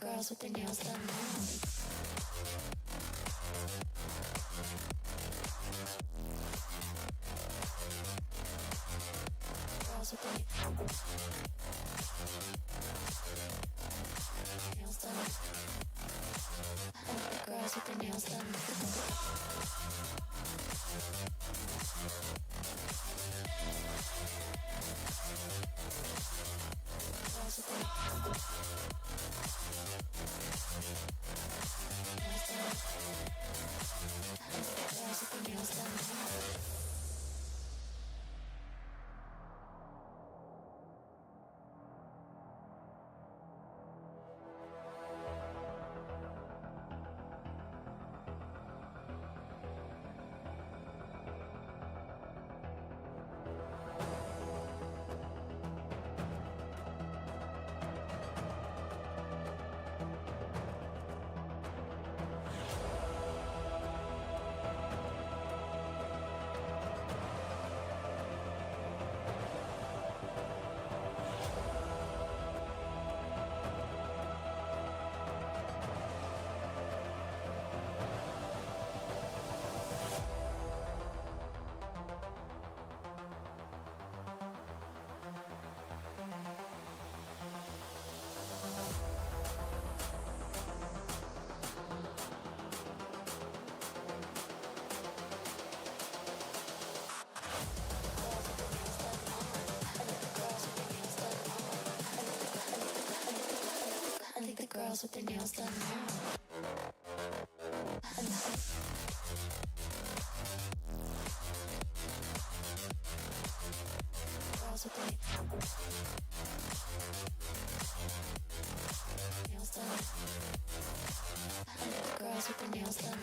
Girls with their nails done now. Girls with their nails done. I like the girls with their nails done. Girls with their nails done. Girls with their nails done now. Girls with their nails done. Girls with their nails done. Girls with their nails done.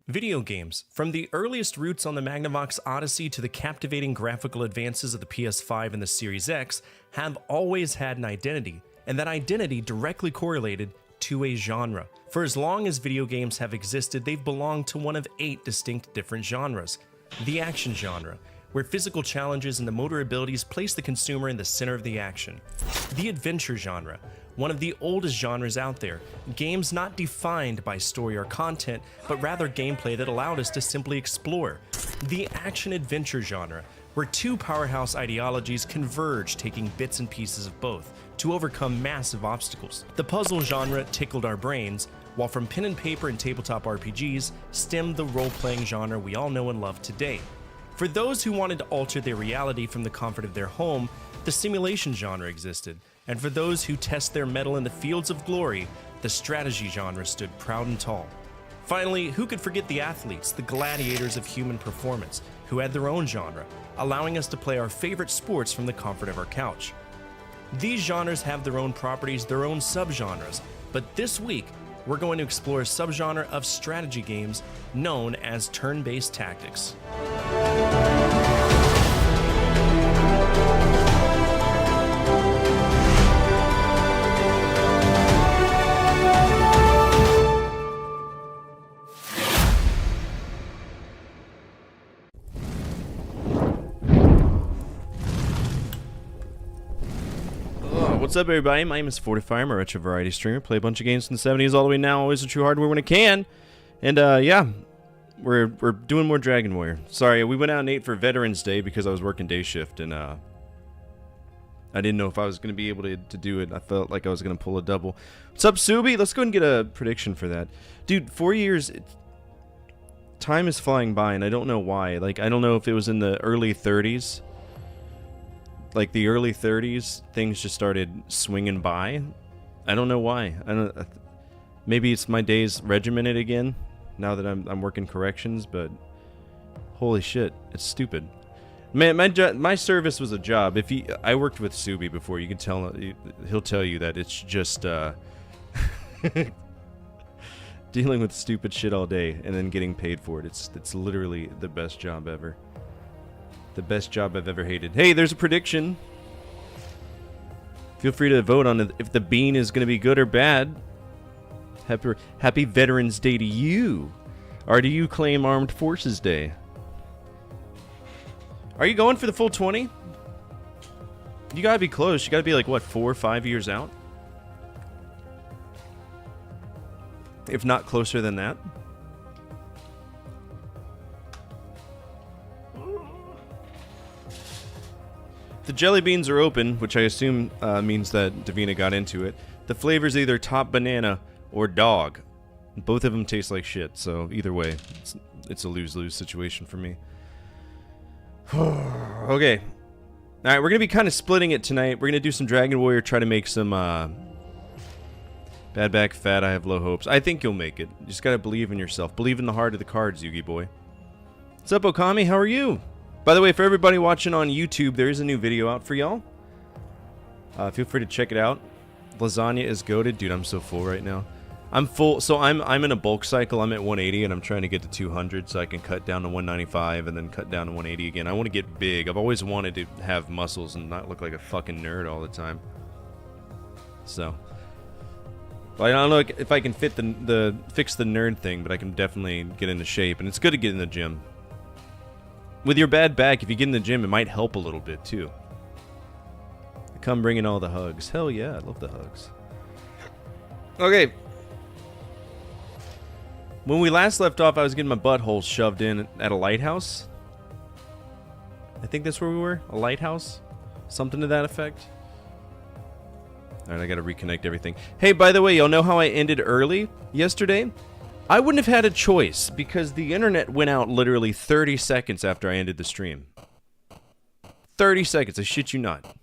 Video games, from the earliest roots on the Magnavox Odyssey to the captivating graphical advances of the PS5 and the Series X, have always had an identity, and that identity directly correlated to a genre. For as long as video games have existed, they've belonged to one of 8 distinct different genres. The action genre, where physical challenges and the motor abilities place the consumer in the center of the action. The adventure genre, one of the oldest genres out there, games not defined by story or content, but rather gameplay that allowed us to simply explore. The action-adventure genre, where 2 powerhouse ideologies converge, taking bits and pieces of both to overcome massive obstacles. The puzzle genre tickled our brains, while from pen and paper and tabletop RPGs stemmed the role-playing genre we all know and love today. For those who wanted to alter their reality from the comfort of their home, the simulation genre existed, and for those who test their mettle in the fields of glory, the strategy genre stood proud and tall. Finally, who could forget the athletes, the gladiators of human performance, who had their own genre, allowing us to play our favorite sports from the comfort of our couch. These genres have their own properties, their own subgenres, but this week, we're going to explore a subgenre of strategy games known as turn-based tactics. What's up, everybody? My name is Fortify. I'm a retro variety streamer. Play a bunch of games from the 70s all the way now. Always a true hardware when I can. And yeah, we're doing more Dragon Warrior. Sorry, we went out and ate for Veterans Day because I was working day shift, and I didn't know if I was going to be able to do it. I felt like I was going to pull a double. What's up, Subi? Let's go ahead and get a prediction for that. Dude, 4 years, time is flying by, and I don't know why. Like, I don't know if it was in the early 30s. Like the early 30s, things just started swinging by. I don't know why. Maybe it's my days regimented again now that I'm working corrections, but holy shit, it's stupid. Man, my service was a job. I worked with Subi before. You can tell he'll tell you that it's just dealing with stupid shit all day and then getting paid for it. It's literally the best job ever. The best job I've ever hated. Hey, there's a prediction. Feel free to vote on if the bean is going to be good or bad. Happy Veterans Day to you. Or do you claim Armed Forces Day? Are you going for the full 20? You gotta be close. You gotta be like, what, 4 or 5 years out? If not closer than that. The jelly beans are open, which I assume means that Davina got into it. The flavor's either top banana or dog. Both of them taste like shit, so either way, it's a lose-lose situation for me. Okay. Alright, we're going to be kind of splitting it tonight. We're going to do some Dragon Warrior, try to make some Bad Back Fat. I have low hopes. I think you'll make it. You just got to believe in yourself. Believe in the heart of the cards, Yugi boy. What's up, Okami? How are you? By the way, for everybody watching on YouTube, there is a new video out for y'all. Feel free to check it out. Lasagna is goated. Dude, I'm so full right now. I'm full, so I'm in a bulk cycle. I'm at 180, and I'm trying to get to 200 so I can cut down to 195 and then cut down to 180 again. I want to get big. I've always wanted to have muscles and not look like a fucking nerd all the time. So, I don't know if I can fix the nerd thing, but I can definitely get into shape, and it's good to get in the gym. With your bad back, if you get in the gym, it might help a little bit, too. Come bring in all the hugs. Hell yeah, I love the hugs. Okay. When we last left off, I was getting my butthole shoved in at a lighthouse. I think that's where we were. A lighthouse? Something to that effect. Alright, I gotta reconnect everything. Hey, by the way, y'all know how I ended early yesterday? I wouldn't have had a choice, because the internet went out literally 30 seconds after I ended the stream. 30 seconds, I shit you not.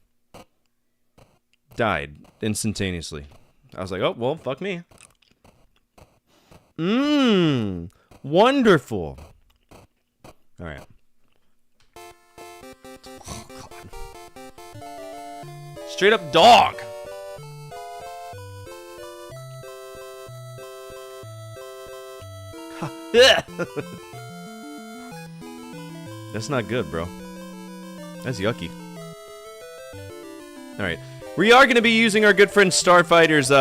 Died instantaneously. I was like, oh, well, fuck me. Wonderful. Alright. Oh, God. Straight up dog! That's not good, bro. That's yucky. Alright. We are going to be using our good friend Starfighter's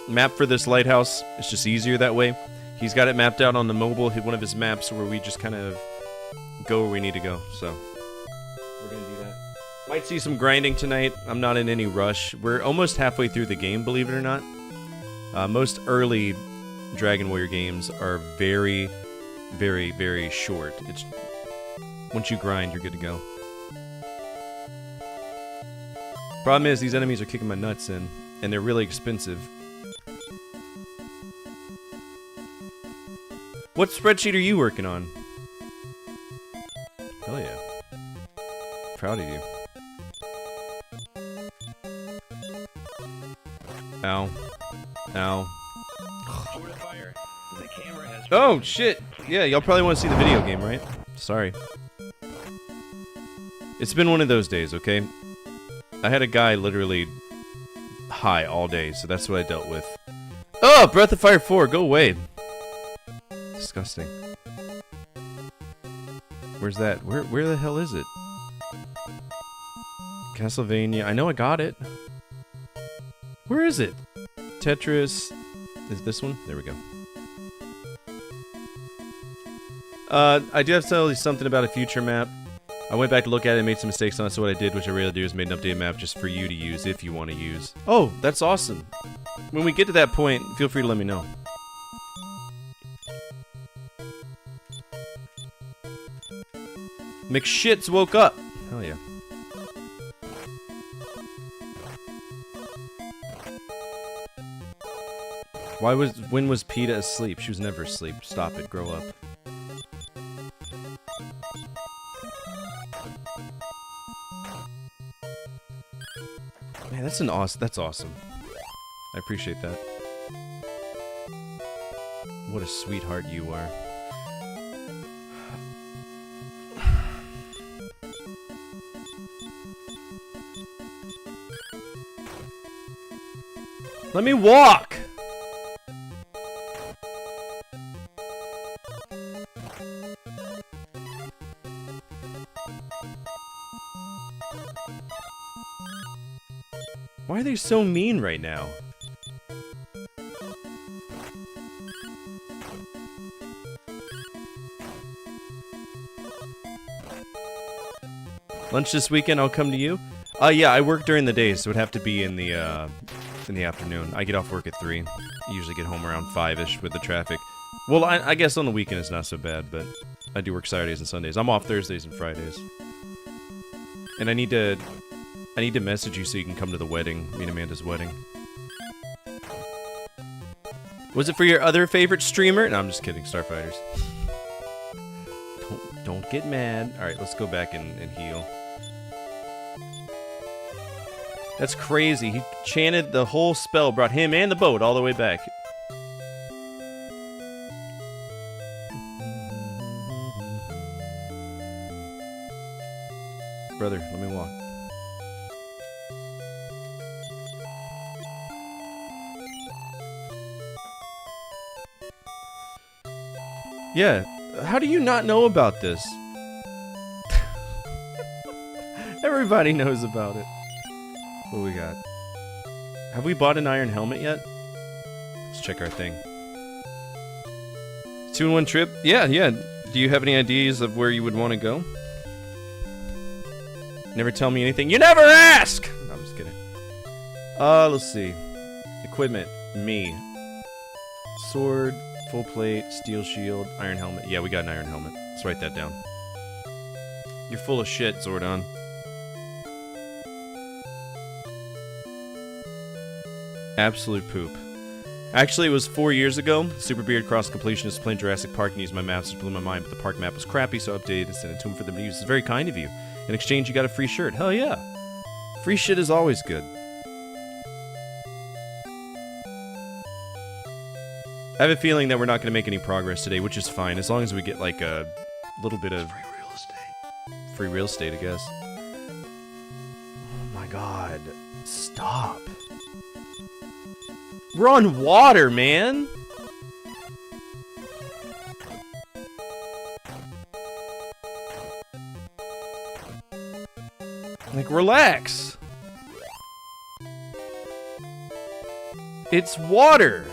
map for this lighthouse. It's just easier that way. He's got it mapped out on the mobile, one of his maps where we just kind of go where we need to go. So, we're going to do that. Might see some grinding tonight. I'm not in any rush. We're almost halfway through the game, believe it or not. Most early Dragon Warrior games are very, very, very short. It's once you grind, you're good to go. Problem is, these enemies are kicking my nuts in, and they're really expensive. What spreadsheet are you working on? Hell yeah. Proud of you. Ow. Ow. Oh, shit! Yeah, y'all probably want to see the video game, right? Sorry. It's been one of those days, okay? I had a guy literally high all day, so that's what I dealt with. Oh, Breath of Fire 4, go away. Disgusting. Where's that? Where the hell is it? Castlevania. I know I got it. Where is it? Tetris. Is this one? There we go. I do have to tell you something about a future map. I went back to look at it and made some mistakes on it, so what I did, which I really do, is made an updated map just for you to use, if you want to use. Oh, that's awesome. When we get to that point, feel free to let me know. McShits woke up. Hell yeah. When was PETA asleep? She was never asleep. Stop it, grow up. Man, that's awesome. I appreciate that. What a sweetheart you are. Let me walk! Why are they so mean right now? Lunch this weekend, I'll come to you. Yeah, I work during the day, so it'd have to be in the afternoon. I get off work at 3. I usually get home around 5-ish with the traffic. Well, I guess on the weekend it's not so bad, but I do work Saturdays and Sundays. I'm off Thursdays and Fridays. And I need to message you so you can come to the wedding, me and Amanda's wedding. Was it for your other favorite streamer? No, I'm just kidding, Starfighters. Don't get mad. Alright, let's go back and heal. That's crazy. He chanted the whole spell, brought him and the boat all the way back. Brother, let me walk. Yeah, how do you not know about this? Everybody knows about it. What do we got? Have we bought an iron helmet yet? Let's check our thing. 2-in-1 trip? Yeah. Do you have any ideas of where you would want to go? Never tell me anything. You never ask! No, I'm just kidding. Let's see. Equipment. Me. Sword. Full plate, steel shield, iron helmet. Yeah, we got an iron helmet. Let's write that down. You're full of shit, Zordon. Absolute poop. Actually, it was 4 years ago. Super Beard Cross Completionist playing Jurassic Park and used my maps, which blew my mind, but the park map was crappy, so I updated and sent it to him for them to use. It's very kind of you. In exchange, you got a free shirt. Hell yeah. Free shit is always good. I have a feeling that we're not going to make any progress today, which is fine, as long as we get, like, a little bit of... free real estate. Free real estate, I guess. Oh my god. Stop. We're on water, man! Like, relax. It's water.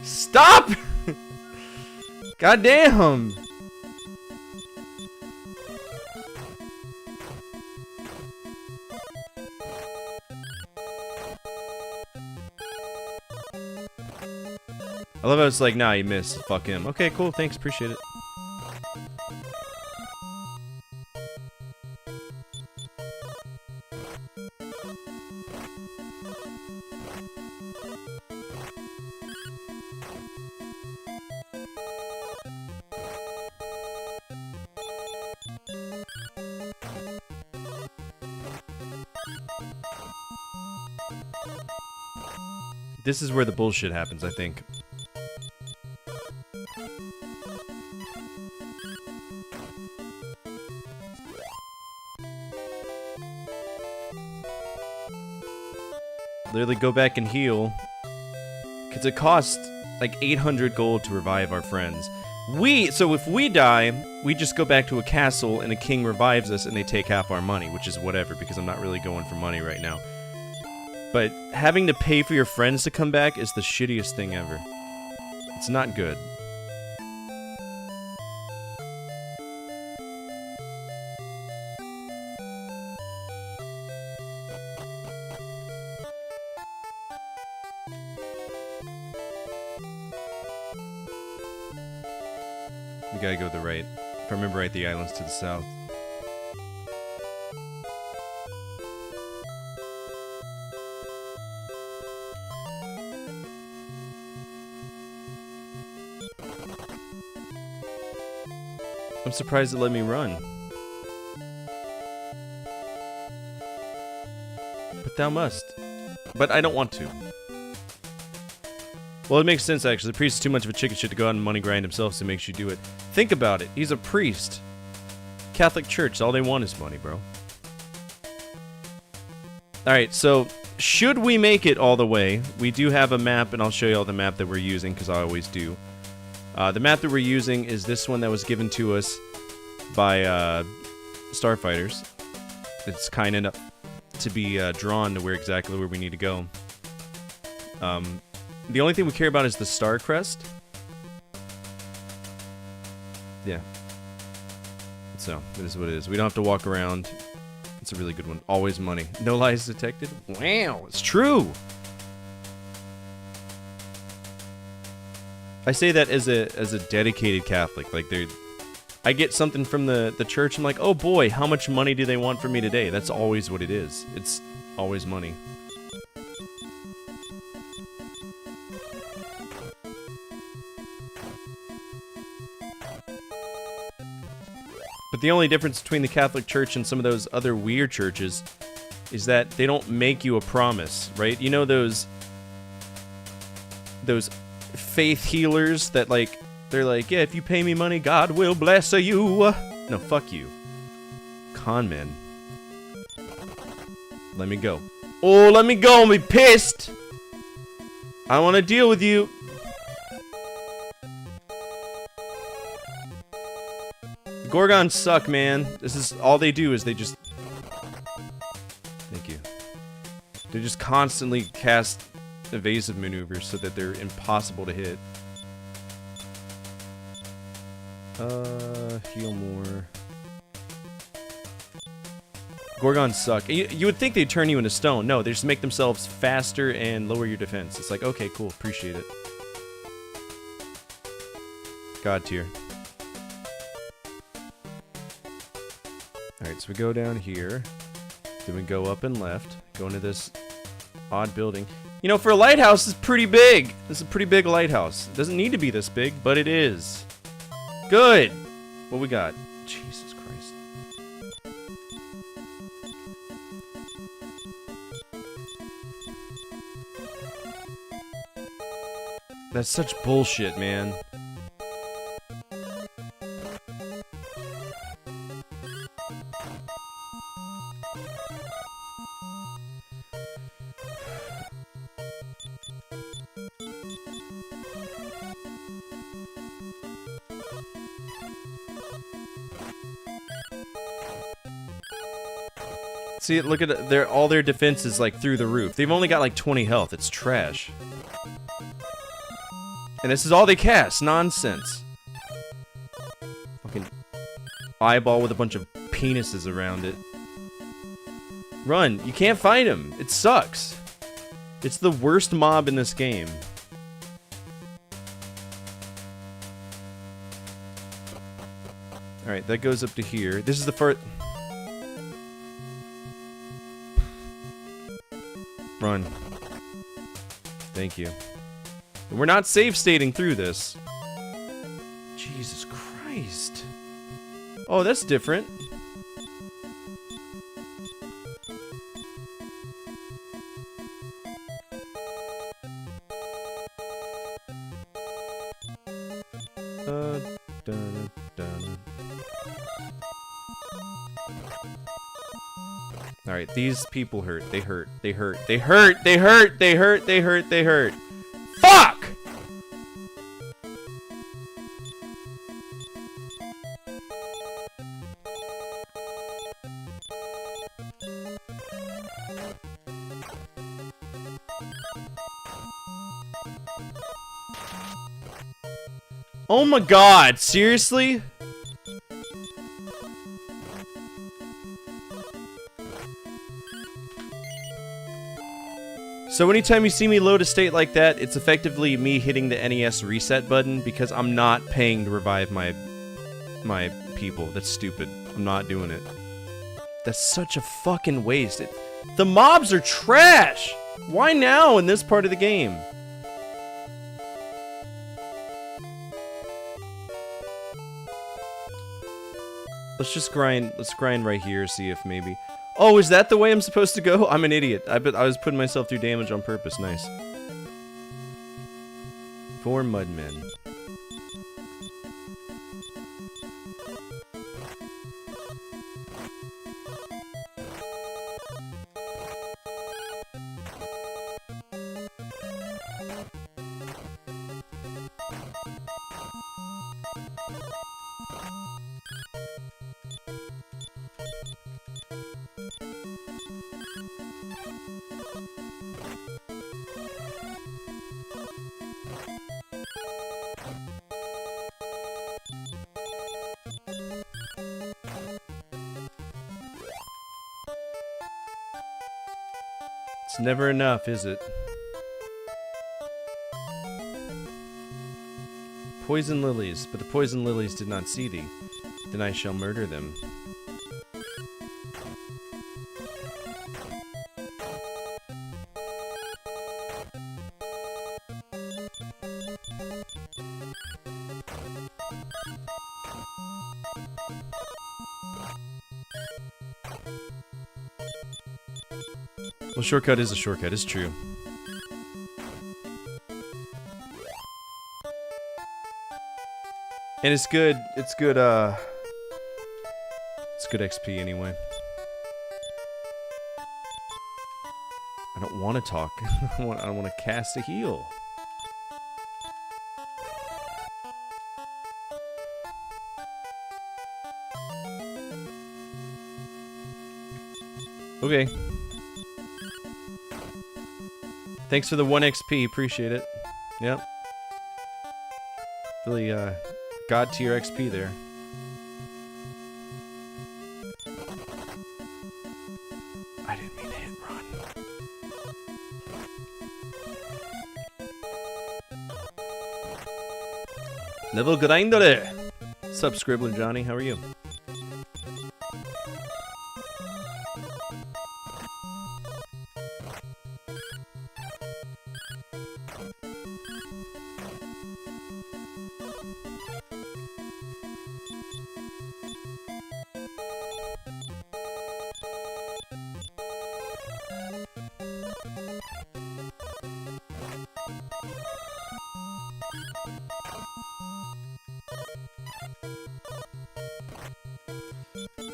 Stop! God damn. I love how it's like, nah, you missed. Fuck him. Okay, cool. Thanks. Appreciate it. This is where the bullshit happens, I think. Literally go back and heal. Because it costs like 800 gold to revive our friends. So if we die, we just go back to a castle and a king revives us and they take half our money, which is whatever because I'm not really going for money right now. But having to pay for your friends to come back is the shittiest thing ever. It's not good. We gotta go to the right. If I remember right, the island's to the south. I'm surprised it let me run. But thou must. But I don't want to. Well, it makes sense, actually. The priest is too much of a chicken shit to go out and money grind himself, so it makes you do it. Think about it. He's a priest. Catholic Church, all they want is money, bro. Alright, so should we make it all the way, we do have a map, and I'll show you all the map that we're using, because I always do. The map that we're using is this one that was given to us by Starfighters. It's kind enough to be drawn to exactly where we need to go. The only thing we care about is the star crest. Yeah. So, it is what it is. We don't have to walk around. It's a really good one. Always money. No lies detected. Wow, it's true! I say that as a dedicated Catholic. Like, I get something from the church, I'm like, oh boy, how much money do they want from me today? That's always what it is. It's always money. But the only difference between the Catholic Church and some of those other weird churches is that they don't make you a promise, right? You know those faith healers that, like, they're like, yeah, if you pay me money, God will bless you. No, fuck you. Con men. Let me go. Oh, let me go and be pissed. I want to deal with you. Gorgons suck, man. This is all they do is they just... Thank you. They just constantly cast evasive maneuvers so that they're impossible to hit. Heal more. Gorgons suck. You would think they'd turn you into stone. No, they just make themselves faster and lower your defense. It's like, okay, cool, appreciate it. God tier. Alright, so we go down here. Then we go up and left. Go into this odd building. You know, for a lighthouse, it's pretty big. This is a pretty big lighthouse. It doesn't need to be this big, but it is. Good! What we got? Jesus Christ. That's such bullshit, man. See, look at it. All their defense is like through the roof. They've only got like 20 health. It's trash. And this is all they cast. Nonsense. Fucking eyeball with a bunch of penises around it. Run. You can't fight him. It sucks. It's the worst mob in this game. Alright, that goes up to here. This is the first... Run. Thank you. We're not safe stating through this. Jesus Christ. Oh, that's different. Dun, dun. Alright, these people hurt. They hurt. They hurt. They hurt. They hurt. They hurt. They hurt. They hurt. Fuck! Oh my god, seriously? So anytime you see me load a state like that, it's effectively me hitting the NES reset button because I'm not paying to revive my people. That's stupid. I'm not doing it. That's such a fucking waste. The mobs are trash! Why now in this part of the game? Let's just grind. Let's grind right here, see if maybe... Oh, is that the way I'm supposed to go? I'm an idiot. I was putting myself through damage on purpose. Nice. 4 mudmen. It's never enough, is it? Poison lilies, but the poison lilies did not see thee. Then I shall murder them. Well, shortcut is a shortcut, it's true. And it's good, it's good XP anyway. I don't want to talk. I don't want to cast a heal. Okay. Thanks for the 1 XP, appreciate it. Yep. Really, god tier XP there. I didn't mean to hit run. Level grinder! Sup, Scribbler Johnny, how are you?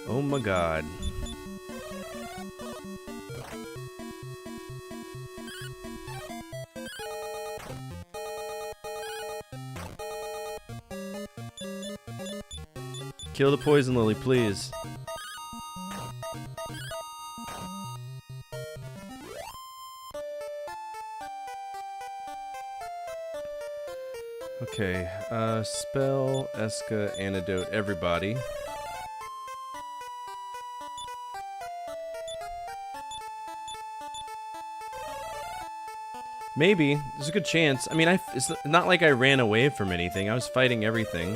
Oh my god. Kill the poison lily, please. Okay, spell, Eska, antidote, everybody. Maybe. There's a good chance. I mean, it's not like I ran away from anything. I was fighting everything.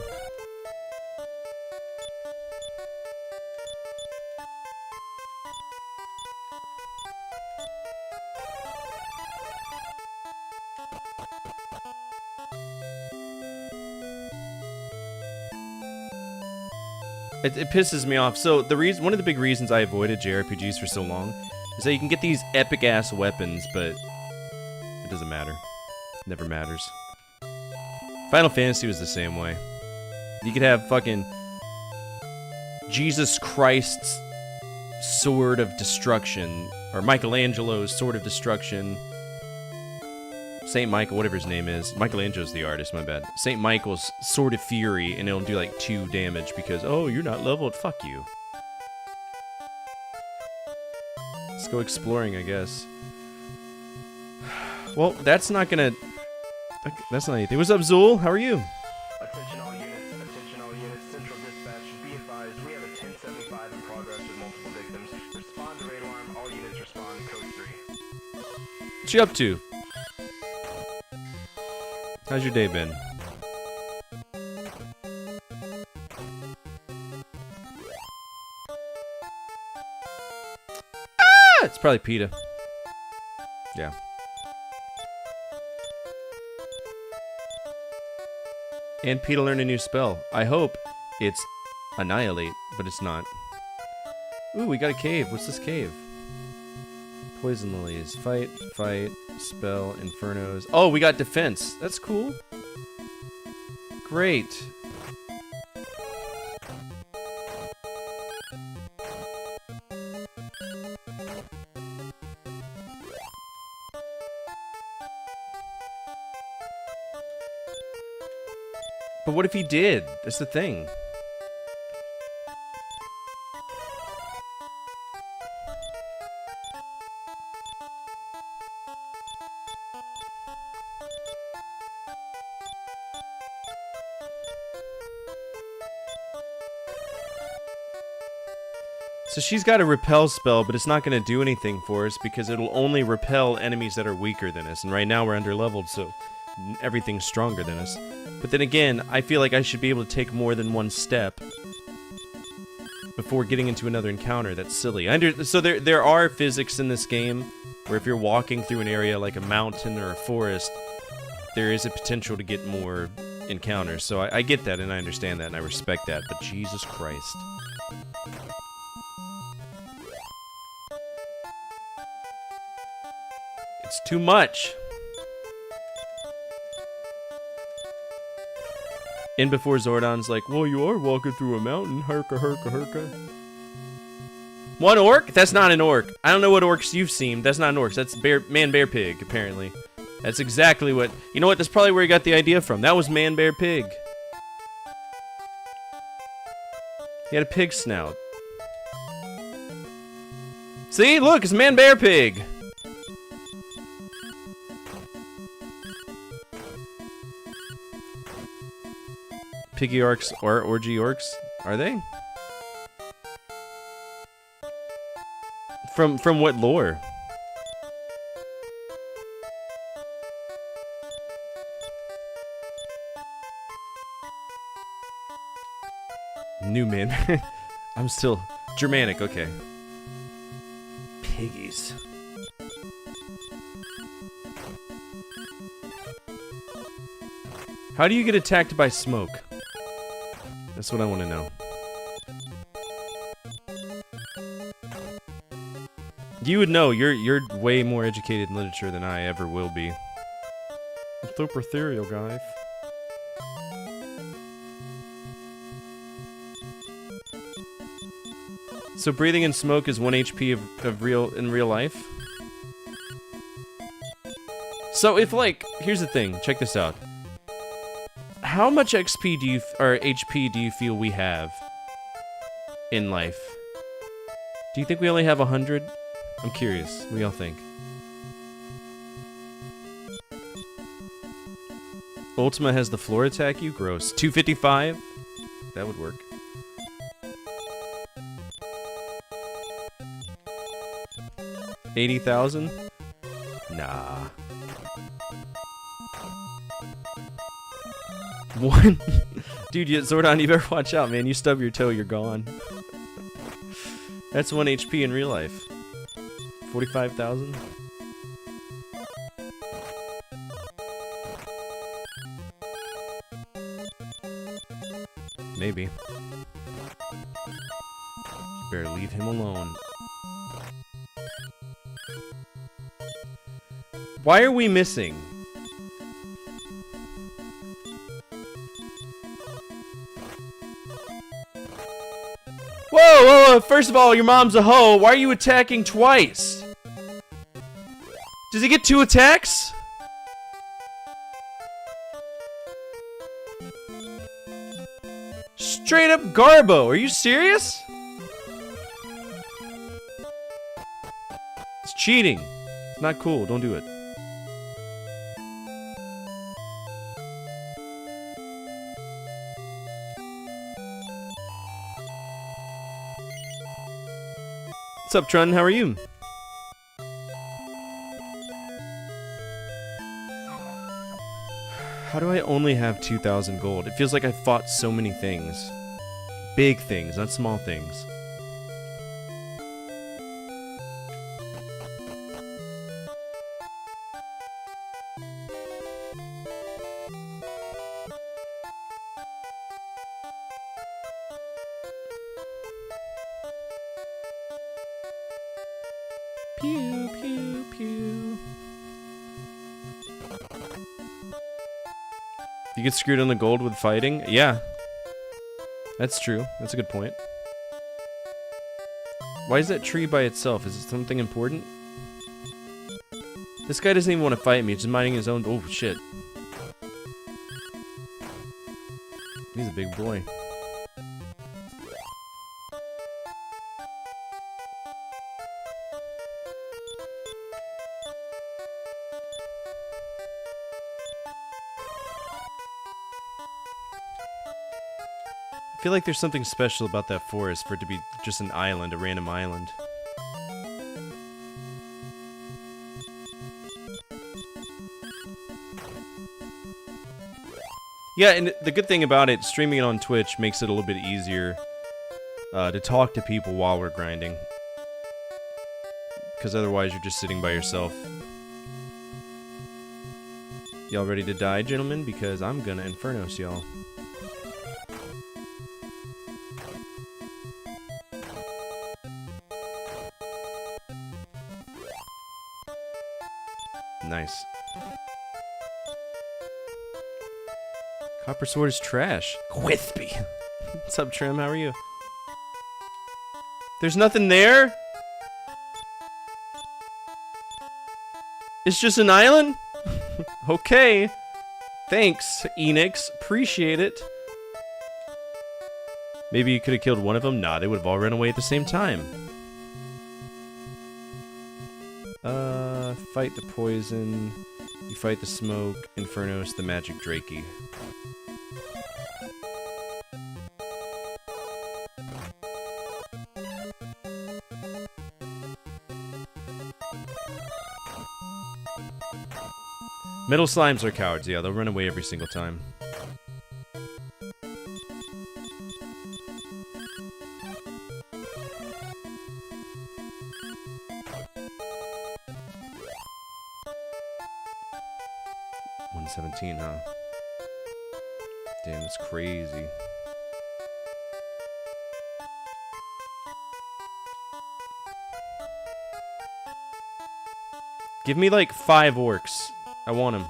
It pisses me off. So one of the big reasons I avoided JRPGs for so long is that you can get these epic ass weapons, but it doesn't matter. It never matters. Final Fantasy was the same way. You could have fucking Jesus Christ's Sword of Destruction, or Michelangelo's Sword of Destruction. Saint Michael, whatever his name is. Michelangelo's the artist, my bad. Saint Michael's Sword of Fury, and it'll do like 2 damage because, oh, you're not leveled. Fuck you. Let's go exploring, I guess. Well, that's not gonna... That's not anything. What's up, Zool? How are you? Attention all units, Central Dispatch, be advised, we have a 1075 in progress with multiple victims. Respond to raid alarm, all units respond, code 3. What you up to? How's your day been? Ah! It's probably PETA. Yeah. And PETA learned a new spell. I hope it's Annihilate, but it's not. Ooh, we got a cave. What's this cave? Poison lilies. Fight, spell, infernos. Oh, we got defense. That's cool. Great. But what if he did? That's the thing. So she's got a repel spell, but it's not going to do anything for us because it'll only repel enemies that are weaker than us. And right now we're under-leveled, so everything's stronger than us. But then again, I feel like I should be able to take more than one step before getting into another encounter. That's silly. So there are physics in this game where if you're walking through an area like a mountain or a forest, there is a potential to get more encounters. So I get that and I understand that and I respect that. But Jesus Christ. It's too much. In before Zordon's like, well, you are walking through a mountain. Herka, herka, herka. One orc? That's not an orc. I don't know what orcs you've seen. That's not an orc. That's man, bear, pig, apparently. That's exactly what... You know what? That's probably where he got the idea from. That was man, bear, pig. He had a pig snout. See? Look, it's man, bear, pig. Piggy orcs or orgy orcs? Are they? From what lore? New man. I'm still Germanic, okay. Piggies. How do you get attacked by smoke? That's what I want to know. You would know. You're way more educated in literature than I ever will be. I'm super ethereal, guys. So breathing in smoke is 1 HP in real life? So if like, here's the thing, check this out. How much XP do you, or HP do you feel we have in life? Do you think we only have 100? I'm curious. What do y'all think? Ultima has the floor attack you? Gross. 255? That would work. $80,000? Nah. One. Dude, Zordon, you better watch out, man. You stub your toe, you're gone. That's 1 HP in real life. 45,000? Maybe. You better leave him alone. Why are we missing? Whoa! First of all, your mom's a hoe. Why are you attacking twice? Does he get 2 attacks? Straight up Garbo. Are you serious? It's cheating. It's not cool. Don't do it. What's up, Trun? How are you? How do I only have 2,000 gold? It feels like I fought so many things. Big things, not small things. Pew, pew, pew. You get screwed on the gold with fighting? Yeah. That's true. That's a good point. Why is that tree by itself? Is it something important? This guy doesn't even want to fight me. He's just minding his own... Oh, shit. He's a big boy. I feel like there's something special about that forest for it to be just an island, a random island. Yeah, and the good thing about it, streaming it on Twitch makes it a little bit easier to talk to people while we're grinding. Because otherwise you're just sitting by yourself. Y'all ready to die, gentlemen? Because I'm gonna Infernos y'all. Nice. Copper sword is trash. Whithby. What's up, Trim? How are you? There's nothing there? It's just an island? Okay. Thanks, Enix. Appreciate it. Maybe you could have killed one of them? Nah, they would have all run away at the same time. Fight the poison. You fight the smoke. Infernos, the magic Drakey. Metal slimes are cowards, yeah, they'll run away every single time. $117, huh? Damn, that's crazy. Give me like 5 orcs. I want them.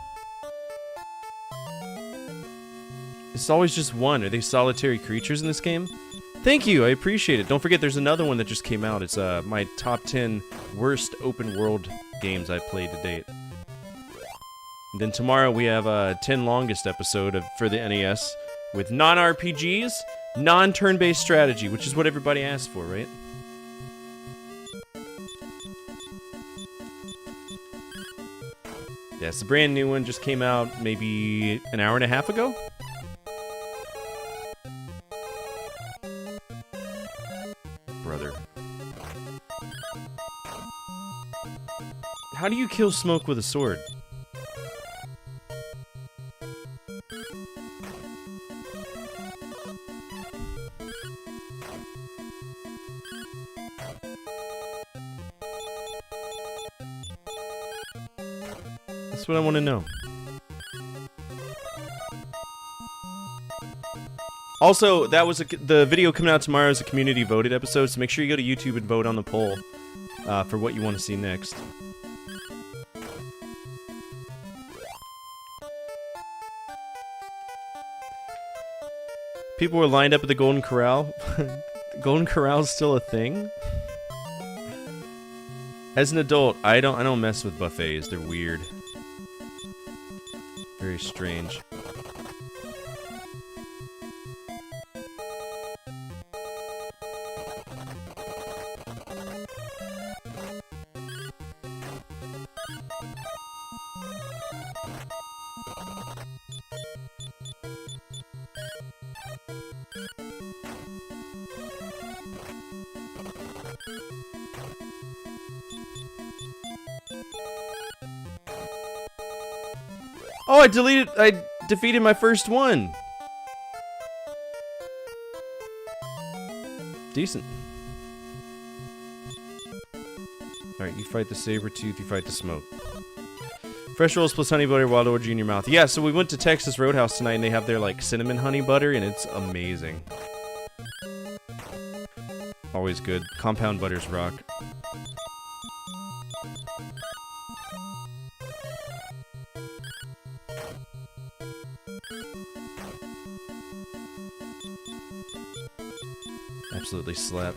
It's always just one. Are they solitary creatures in this game? Thank you, I appreciate it. Don't forget there's another one that just came out. It's my top 10 worst open world games I've played to date. And then tomorrow we have a 10 longest episode for the NES with non-RPGs, non-turn-based strategy, which is what everybody asked for, right? Yeah, it's a brand new one. Just came out maybe an hour and a half ago. Brother. How do you kill Smoke with a sword? That's what I want to know. Also, that was the video coming out tomorrow is a community voted episode, so make sure you go to YouTube and vote on the poll for what you want to see next. People were lined up at the Golden Corral. Golden Corral is still a thing? As an adult, I don't mess with buffets. They're weird. Very strange. Oh, I defeated my first one. Decent. Alright, you fight the Sabertooth, you fight the Smoke. Fresh rolls plus honey butter, wild orgy in your mouth. Yeah, so we went to Texas Roadhouse tonight and they have their like cinnamon honey butter and it's amazing. Always good. Compound butters rock. Absolutely slap.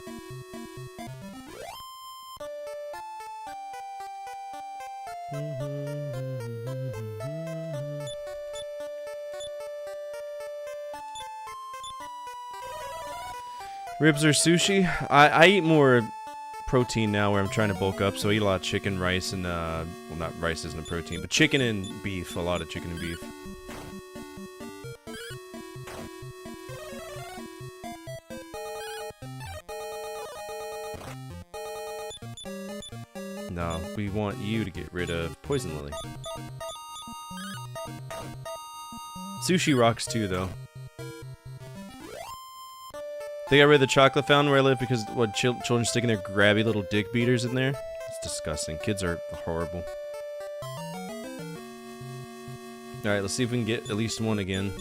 Ribs or sushi? I eat more protein now where I'm trying to bulk up, so I eat a lot of chicken, rice, and, well, not rice isn't a protein, but chicken and beef. A lot of chicken and beef. No, we want you to get rid of Poison Lily. Sushi rocks too, though. They got rid of the chocolate fountain where I live because what children sticking their grabby little dick beaters in there. It's disgusting. Kids are horrible. All right, let's see if we can get at least one again.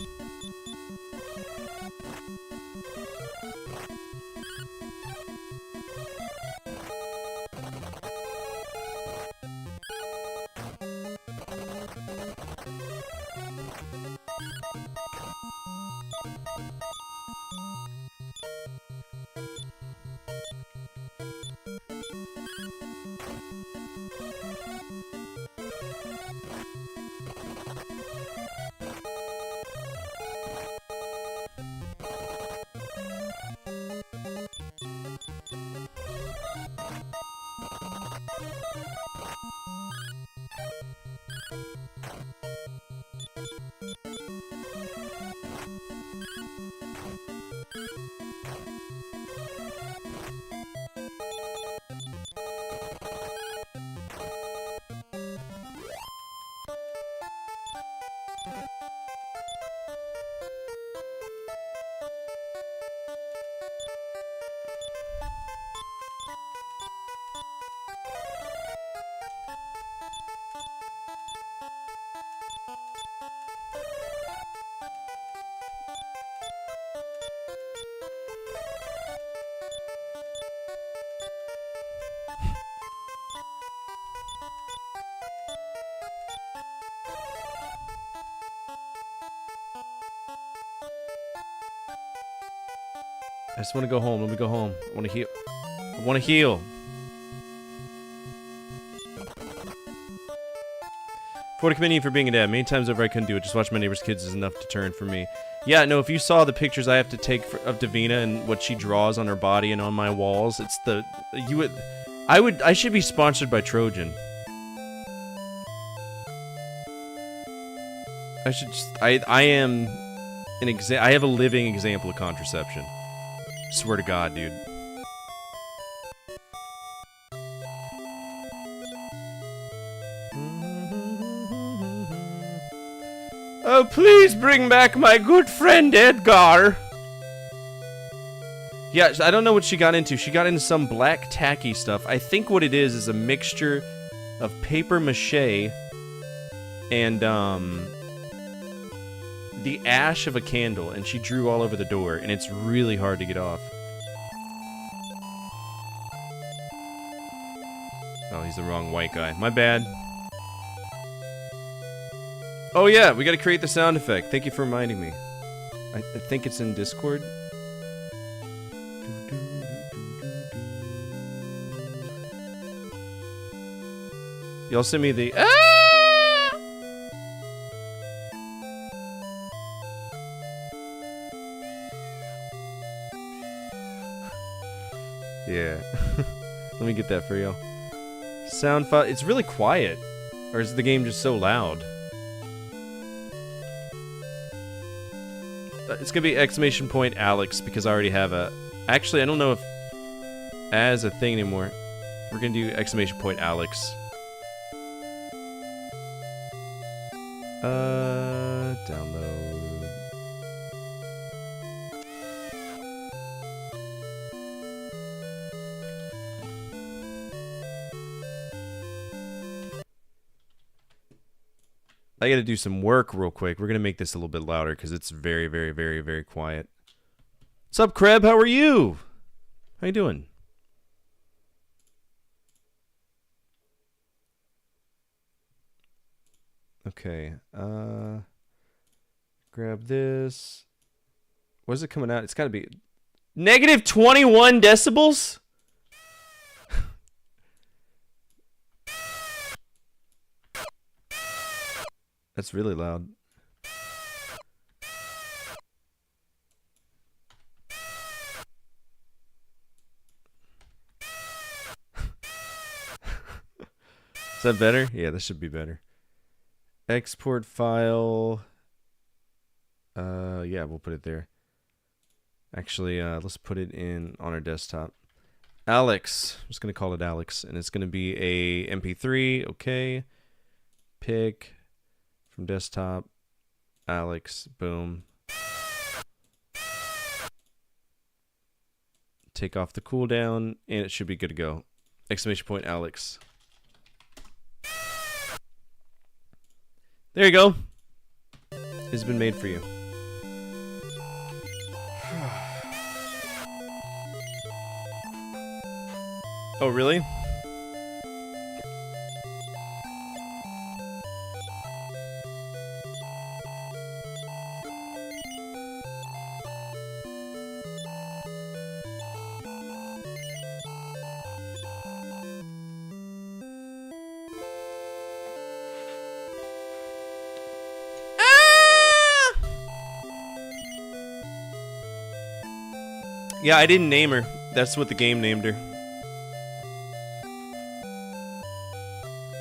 I just want to go home. Let me go home. I want to heal. I want to heal. For commend you for being a dad. Many times over I couldn't do it. Just watch my neighbor's kids is enough to turn for me. Yeah, no, if you saw the pictures I have to take of Davina and what she draws on her body and on my walls, it's the... I should be sponsored by Trojan. I should just, I am I have a living example of contraception. Swear to God, dude. Oh, please bring back my good friend Edgar. Yeah, I don't know what she got into. She got into some black tacky stuff. I think what it is a mixture of paper mache and the ash of a candle, and she drew all over the door, and it's really hard to get off. Oh, he's the wrong white guy. My bad. Oh yeah, we gotta create the sound effect. Thank you for reminding me. I think it's in Discord. Y'all send me the Yeah. Let me get that for y'all. Sound file. It's really quiet. Or is the game just so loud? It's gonna be exclamation point Alex because I already have a... Actually, I don't know if as a thing anymore. We're gonna do exclamation point Alex. Download. I gotta do some work real quick. We're gonna make this a little bit louder because it's very, very, very, very quiet. What's up, Kreb? How are you? How you doing? Okay. Grab this. What is it coming out? It's gotta be negative 21 decibels? That's really loud. Is that better? Yeah, this should be better. Export file. Yeah, we'll put it there. Actually, let's put it in on our desktop. Alex. I'm just gonna call it Alex, and it's gonna be a MP3. Okay. Pick from desktop. Alex. Boom. Take off the cooldown, and it should be good to go. Exclamation point Alex. There you go. It's been made for you. Oh, really? Yeah, I didn't name her. That's what the game named her.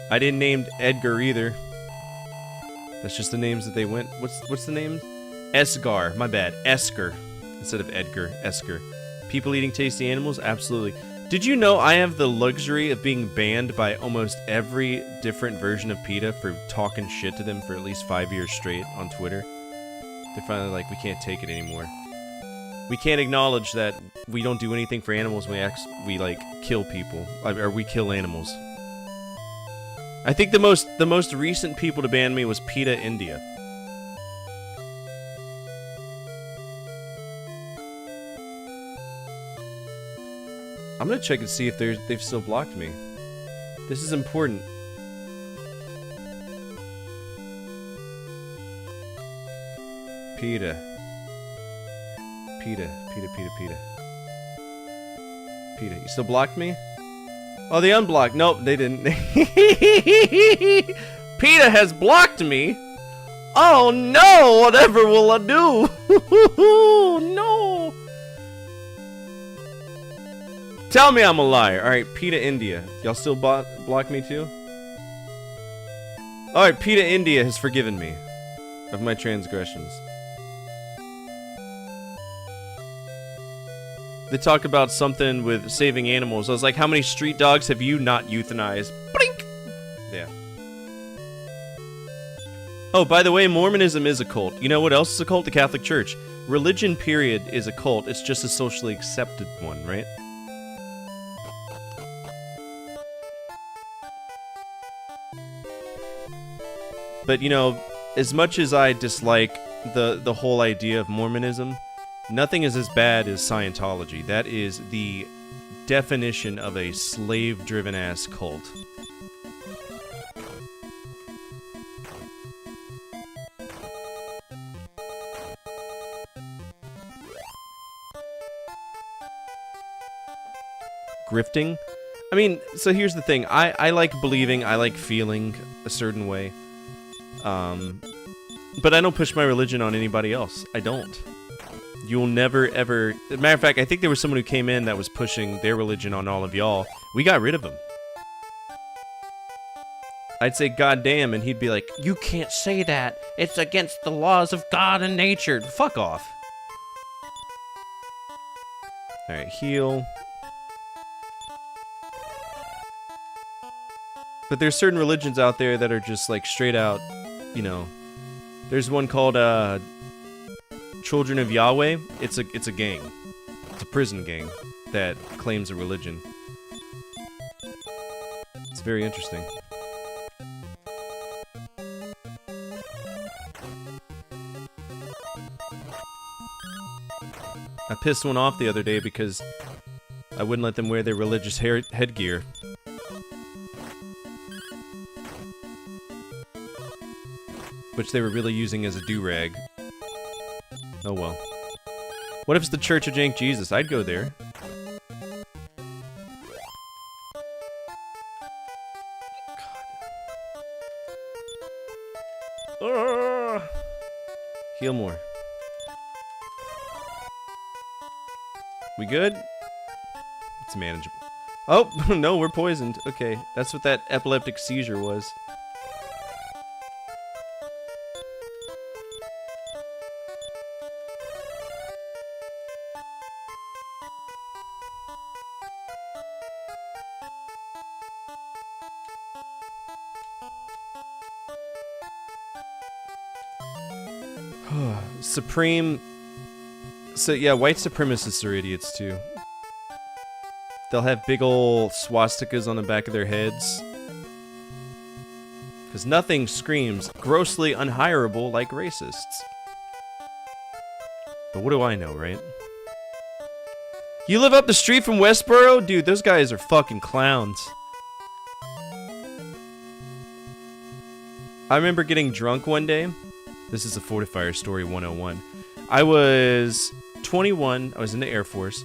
I didn't name Edgar either. That's just the names that they went. What's the name? Esgar. My bad. Esker instead of Edgar. Esker. People eating tasty animals? Absolutely. Did you know I have the luxury of being banned by almost every different version of PETA for talking shit to them for at least 5 years straight on Twitter? They're finally like, we can't take it anymore. We can't acknowledge that we don't do anything for animals. We like kill people, or we kill animals. I think the most recent people to ban me was PETA India. I'm gonna check and see if they've still blocked me. This is important. PETA. PETA. You still blocked me? Oh, they unblocked. Nope, they didn't. PETA has blocked me. Oh no! Whatever will I do? No. Tell me I'm a liar. All right, PETA India. Y'all still block me too? All right, PETA India has forgiven me. of my transgressions. They talk about something with saving animals. I was like, how many street dogs have you not euthanized? Blink! Yeah. Oh, by the way, Mormonism is a cult. You know what else is a cult? The Catholic Church. Religion, period, is a cult. It's just a socially accepted one, right? But, you know, as much as I dislike the whole idea of Mormonism, nothing is as bad as Scientology. That is the definition of a slave-driven ass cult. Grifting? I mean, so here's the thing. I like believing, I like feeling a certain way. But I don't push my religion on anybody else. I don't. You'll never, ever... As a matter of fact, I think there was someone who came in that was pushing their religion on all of y'all. We got rid of him. I'd say, God damn, and he'd be like, you can't say that. It's against the laws of God and nature. Fuck off. Alright, heal. But there's certain religions out there that are just like straight out, you know. There's one called Children of Yahweh. It's a gang. It's a prison gang that claims a religion. It's very interesting. I pissed one off the other day because I wouldn't let them wear their religious headgear. Which they were really using as a do-rag. Oh well. What if it's the Church of Jank Jesus? I'd go there. God. Heal more. We good? It's manageable. Oh, no, we're poisoned. Okay, that's what that epileptic seizure was. Supreme... So yeah, white supremacists are idiots too. They'll have big ol' swastikas on the back of their heads. Because nothing screams grossly unhireable like racists. But what do I know, right? You live up the street from Westboro? Dude, those guys are fucking clowns. I remember getting drunk one day. This is a Fortifier Story 101. I was 21. I was in the Air Force.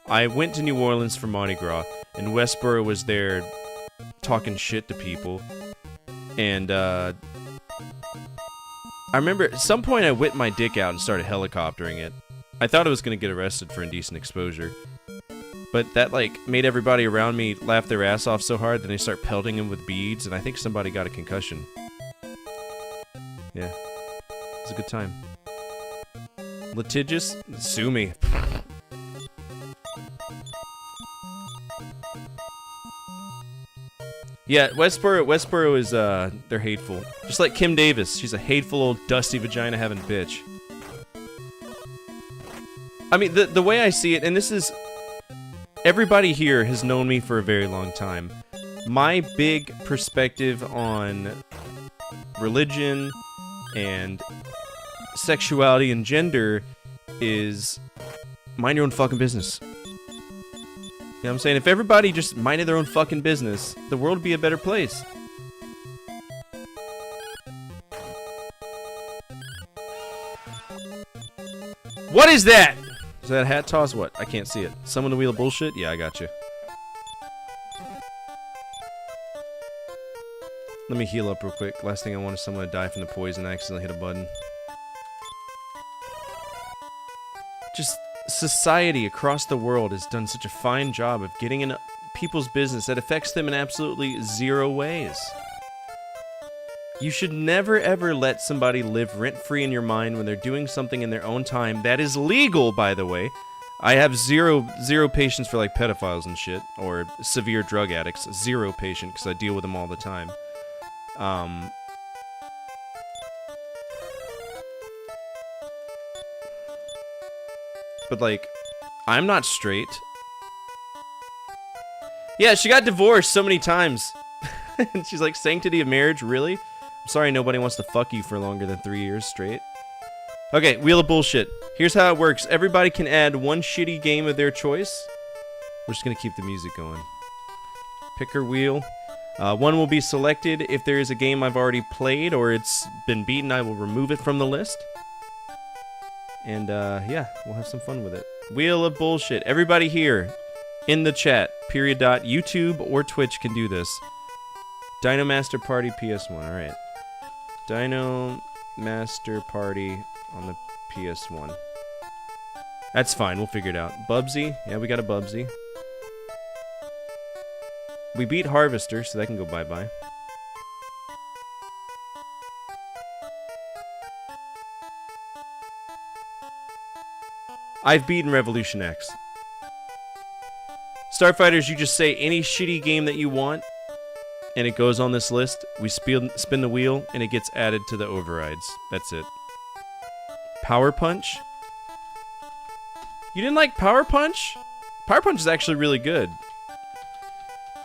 I went to New Orleans for Mardi Gras, and Westboro was there talking shit to people. And, I remember at some point I whipped my dick out and started helicoptering it. I thought I was going to get arrested for indecent exposure. But that, like, made everybody around me laugh their ass off so hard that they start pelting him with beads, and I think somebody got a concussion. Yeah. It was a good time. Litigious? Sue me. Yeah, Westboro is, they're hateful. Just like Kim Davis. She's a hateful old dusty vagina-having bitch. I mean, the way I see it, and this is... Everybody here has known me for a very long time. My big perspective on religion and sexuality and gender is mind your own fucking business. You know what I'm saying? If everybody just minded their own fucking business, the world would be a better place. What is that? Is that a hat toss? What? I can't see it. Someone the wheel of bullshit? Yeah, I got you. Let me heal up real quick. Last thing I want is someone to die from the poison. I accidentally hit a button. Just society across the world has done such a fine job of getting in people's business that affects them in absolutely zero ways. You should never ever let somebody live rent-free in your mind when they're doing something in their own time that is legal, by the way. I have zero patience for like pedophiles and shit, or severe drug addicts. Zero patience, because I deal with them all the time. But like, I'm not straight. Yeah, she got divorced so many times. And she's like, sanctity of marriage, really? I'm sorry nobody wants to fuck you for longer than 3 years straight. Okay, Wheel of Bullshit. Here's how it works. Everybody can add one shitty game of their choice. We're just gonna keep the music going. Pick her wheel. One will be selected. If there is a game I've already played or it's been beaten, I will remove it from the list. And yeah, we'll have some fun with it. Wheel of Bullshit. Everybody here in the chat, period dot, YouTube or Twitch can do this. Dino Master Party PS1, alright. Dino Master Party on the PS1. That's fine, we'll figure it out. Bubsy, yeah, we got a Bubsy. We beat Harvester, so that can go bye-bye. I've beaten Revolution X. Starfighters, you just say any shitty game that you want, and it goes on this list. We spin the wheel, and it gets added to the overrides. That's it. Power Punch? You didn't like Power Punch? Power Punch is actually really good.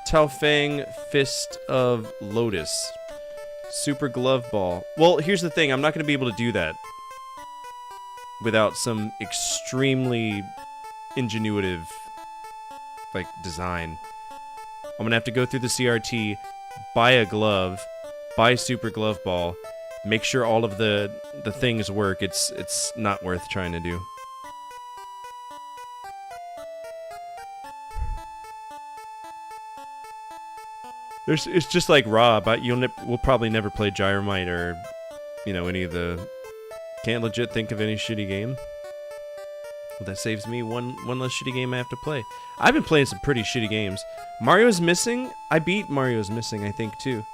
Tao Feng Fist of Lotus. Super Glove Ball. Well, here's the thing. I'm not going to be able to do that without some extremely ingenuitive, like, design. I'm going to have to go through the CRT, buy a glove, buy Super Glove Ball, make sure all of the things work. It's not worth trying to do. It's just like Rob. We'll probably never play Gyromite or, you know, any of the... Can't legit think of any shitty game. Well, that saves me one less shitty game I have to play. I've been playing some pretty shitty games. Mario's Missing? I beat Mario's Missing, I think, too.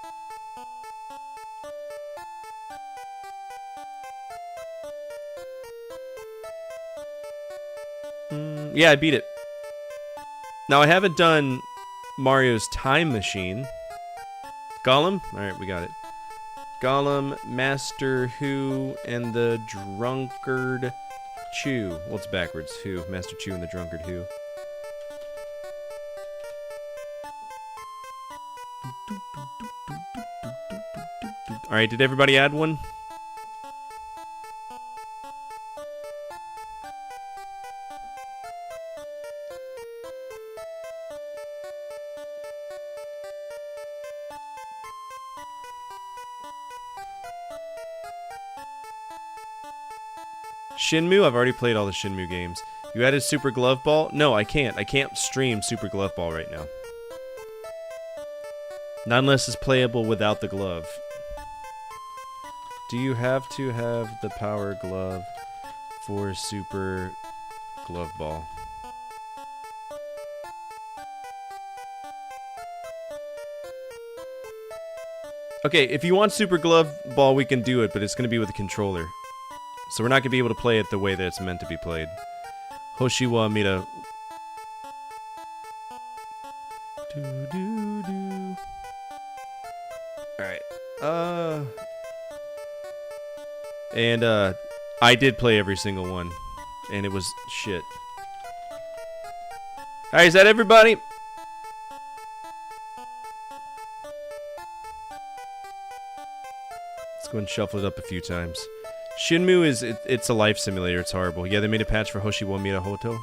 Yeah, I beat it. Now, I haven't done Mario's Time Machine. Gollum? Alright, we got it. Gollum, Master Who, and the Drunkard Chew. Well, it's backwards. Who? Master Chew and the Drunkard Who. Alright, did everybody add one? Shenmue? I've already played all the Shenmue games. You added Super Glove Ball? No, I can't. I can't stream Super Glove Ball right now. Not unless it's playable without the glove. Do you have to have the Power Glove for Super Glove Ball? Okay, if you want Super Glove Ball, we can do it, but it's going to be with a controller. So we're not going to be able to play it the way that it's meant to be played. Hoshiwa Mira. Alright. And, I did play every single one. And it was shit. Alright, is that everybody? Let's go and shuffle it up a few times. Shenmue is, it's a life simulator, it's horrible. Yeah, they made a patch for Hoshiwa Mira Hoto.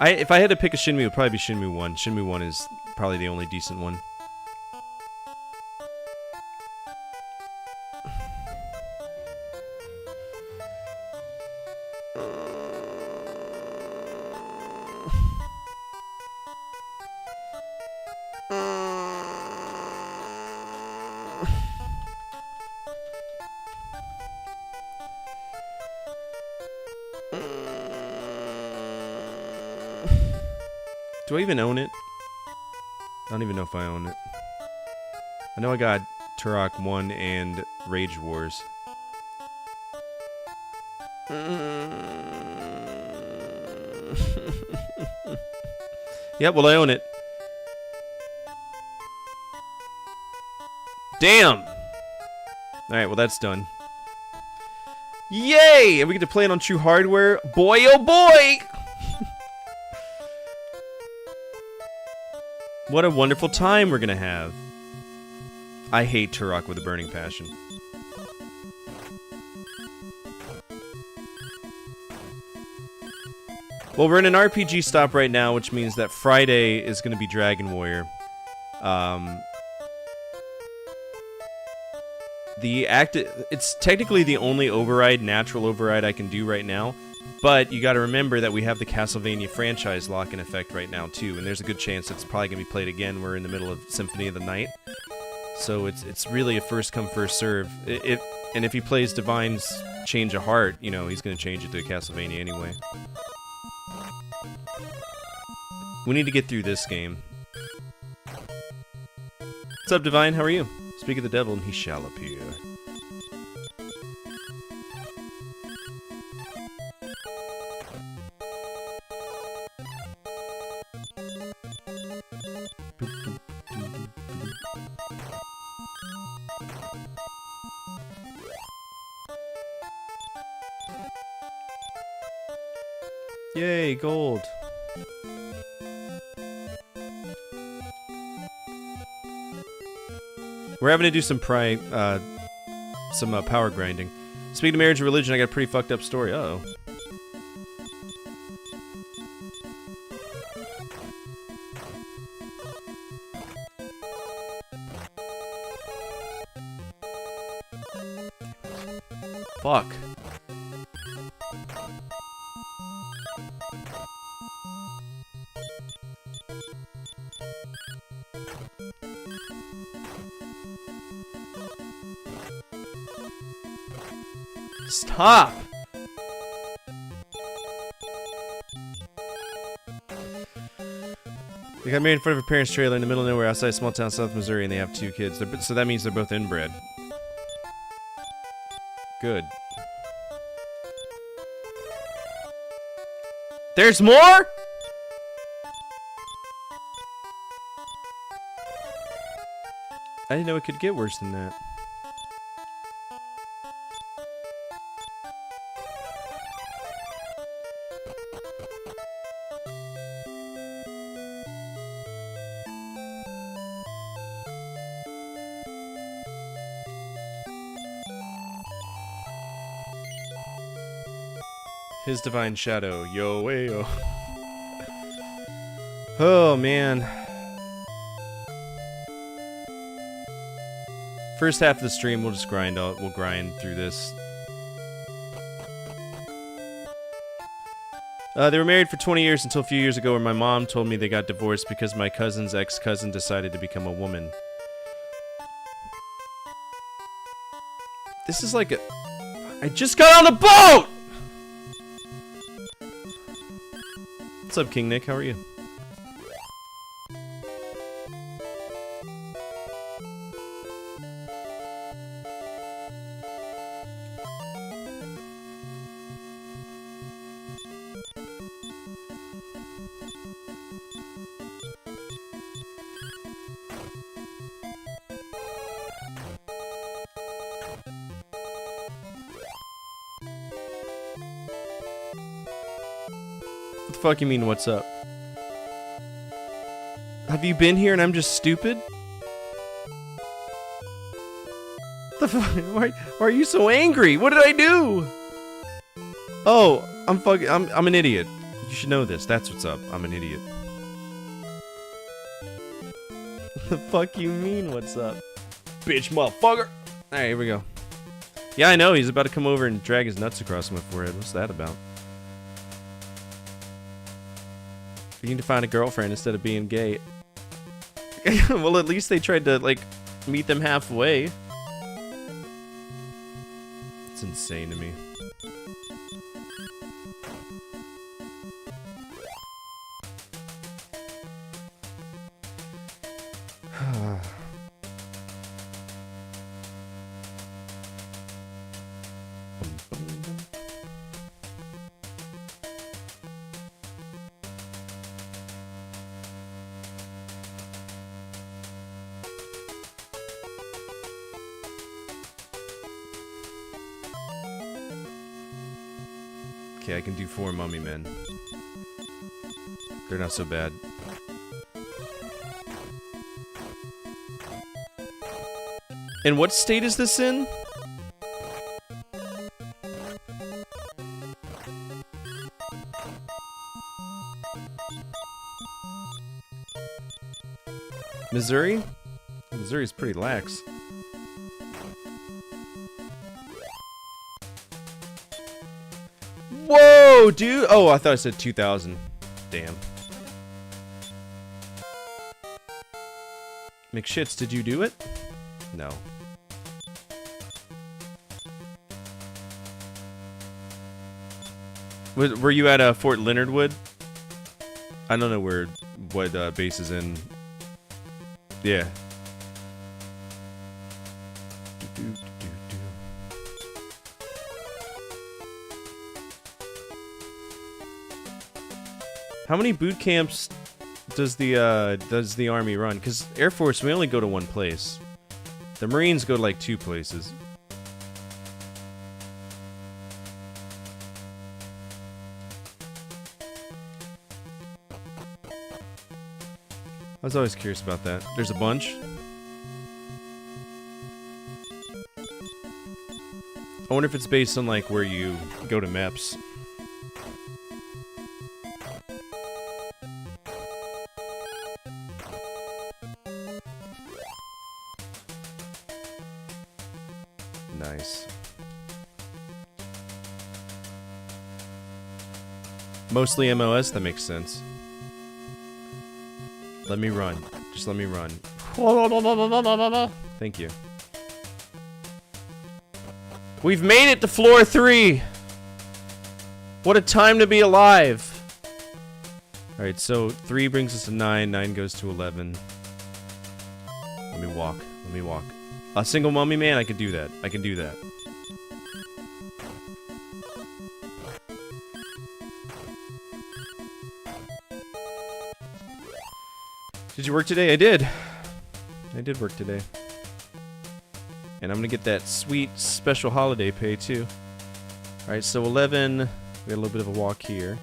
If I had to pick a Shenmue, it would probably be Shenmue 1. Shenmue 1 is probably the only decent one. Do I even own it? I don't even know if I own it. I know I got Turok 1 and Rage Wars. Yep, well, I own it. Damn! Alright, well, that's done. Yay! And we get to play it on true hardware. Boy, oh boy! What a wonderful time we're gonna have. I hate Turok with a burning passion. Well, we're in an RPG stop right now, which means that Friday is going to be Dragon Warrior. It's technically the only override, natural override I can do right now, but you got to remember that we have the Castlevania franchise lock in effect right now too, and there's a good chance it's probably going to be played again. We're in the middle of Symphony of the Night, so it's really a first come first serve. And if he plays Divine's Change of Heart, you know he's going to change it to Castlevania anyway. We need to get through this game. What's up, Divine? How are you? Speak of the devil, and he shall appear. Yay, gold. We're having to do some power grinding. Speaking of marriage and religion, I got a pretty fucked up story. Uh-oh. Fuck. Stop! They got married in front of a parents' trailer in the middle of nowhere outside a small town South Missouri, and they have 2 kids. So that means they're both inbred. Good. There's more?! I didn't know it could get worse than that. His divine shadow, yo wayo. Oh man. First half of the stream, we'll just grind out. We'll grind through this. They were married for 20 years until a few years ago, where my mom told me they got divorced because my cousin's ex-cousin decided to become a woman. This is like a... I just got on the boat! What's up, King Nick? How are you? What the fuck you mean, what's up? Have you been here and I'm just stupid? The fuck? Why are you so angry? What did I do? Oh, I'm an idiot. You should know this. That's what's up. I'm an idiot. The fuck you mean, what's up? Bitch, motherfucker! Alright, here we go. Yeah, I know. He's about to come over and drag his nuts across my forehead. What's that about? You need to find a girlfriend instead of being gay. Well, at least they tried to, like, meet them halfway. It's insane to me. Okay, I can do 4 mummy men. They're not so bad. And what state is this in? Missouri? Missouri's pretty lax. Whoa, dude! Oh, I thought I said 2000. Damn. McShits, did you do it? No. Were you at Fort Leonard Wood? I don't know what base is in. Yeah. How many boot camps does the Army run? Because Air Force, we only go to one place. The Marines go to like 2 places. I was always curious about that. There's a bunch. I wonder if it's based on like where you go to MEPS. Nice. Mostly MOS, that makes sense. Let me run. Just let me run. Thank you. We've made it to floor 3! What a time to be alive! Alright, so 3 brings us to 9, 9 goes to 11. Let me walk, let me walk. A single mummy man, I can do that. I can do that. Did you work today? I did. I did work today. And I'm gonna get that sweet special holiday pay too. Alright, so 11. We got a little bit of a walk here.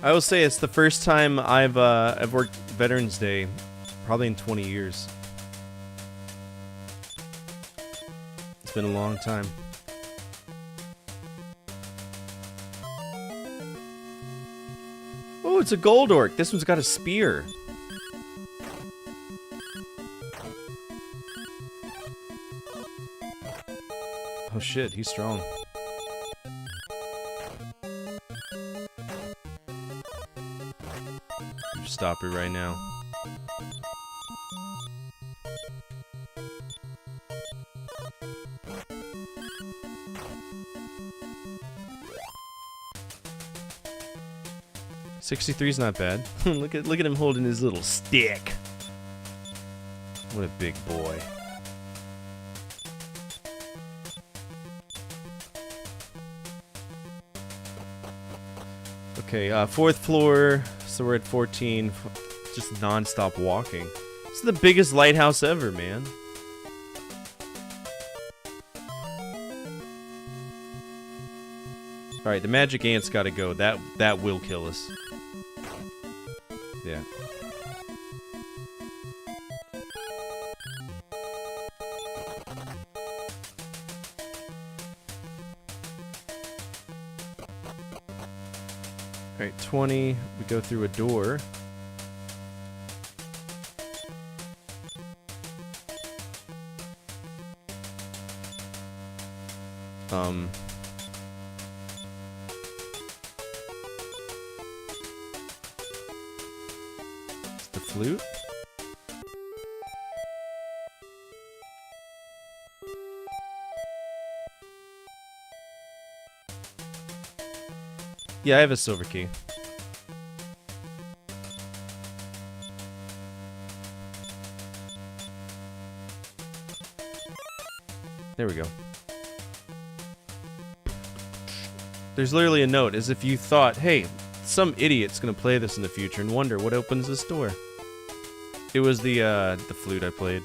I will say it's the first time I've worked Veterans Day, probably in 20 years. It's been a long time. Oh, it's a gold orc. This one's got a spear. Oh shit, he's strong. Stop it right now. $63's not bad. look at him holding his little stick. What a big boy. Okay, 4th floor. So we're at 14, just non-stop walking. This is the biggest lighthouse ever, man. Alright, the magic ant's gotta go. That will kill us. Yeah. Alright, 20. We go through a door. The flute? Yeah, I have a silver key. There we go. There's literally a note, as if you thought, hey, some idiot's gonna play this in the future and wonder what opens this door. It was the flute I played.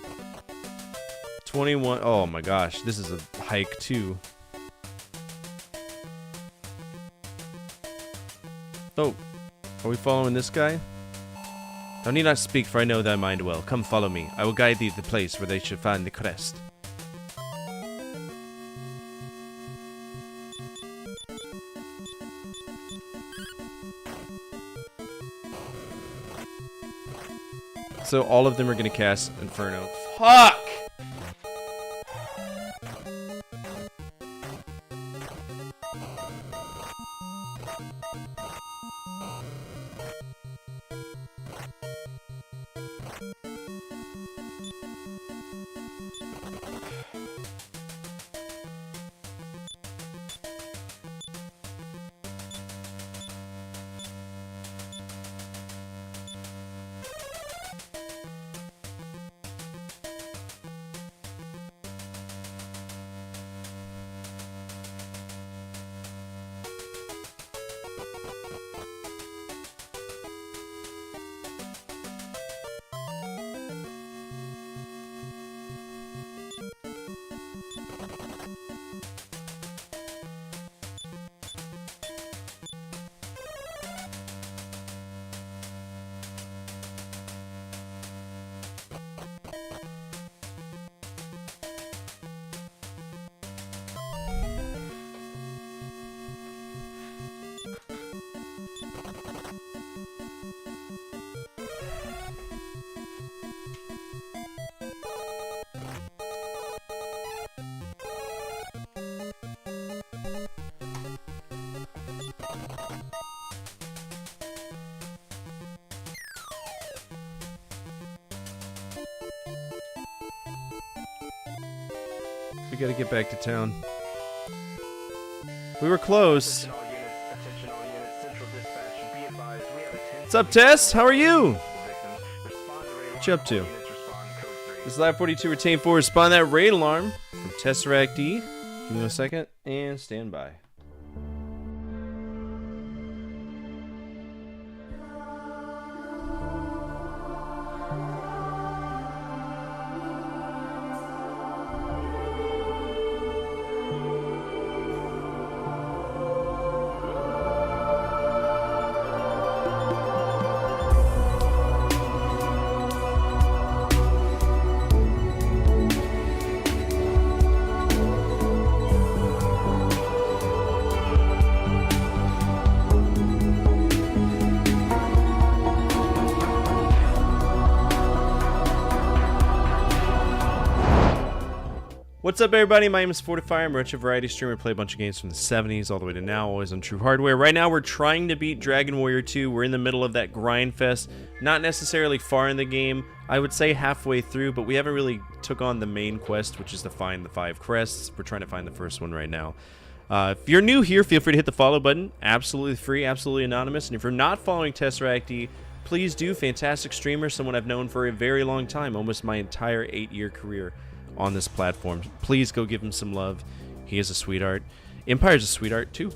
21, oh my gosh, this is a hike too. Oh, are we following this guy? Thou need not speak, for I know thy mind well. Come follow me. I will guide thee to the place where they should find the crest. So all of them are gonna cast Inferno. Fuck! We gotta get back to town. We were close. Attention all units, attention all units, central dispatch, be advised, we have a 10 What's up, Tess? How are you? victims. Respond to radar What you up alarm, to? all units respond, code 3. This is Lab 42 Retain 4. Respond that raid alarm from Tesseract D. Give me a second and stand by. What's up, everybody? My name is Fortify. I'm a retro variety streamer. Play a bunch of games from the 70s all the way to now, always on True Hardware. Right now, we're trying to beat Dragon Warrior 2. We're in the middle of that grind fest. Not necessarily far in the game. I would say halfway through, but we haven't really took on the main quest, which is to find the 5 crests. We're trying to find the first one right now. If you're new here, feel free to hit the follow button. Absolutely free, absolutely anonymous. And if you're not following Tesseract D, please do. Fantastic streamer, someone I've known for a very long time, almost my entire 8-year career on this platform. Please go give him some love. He is a sweetheart. Empire's a sweetheart too.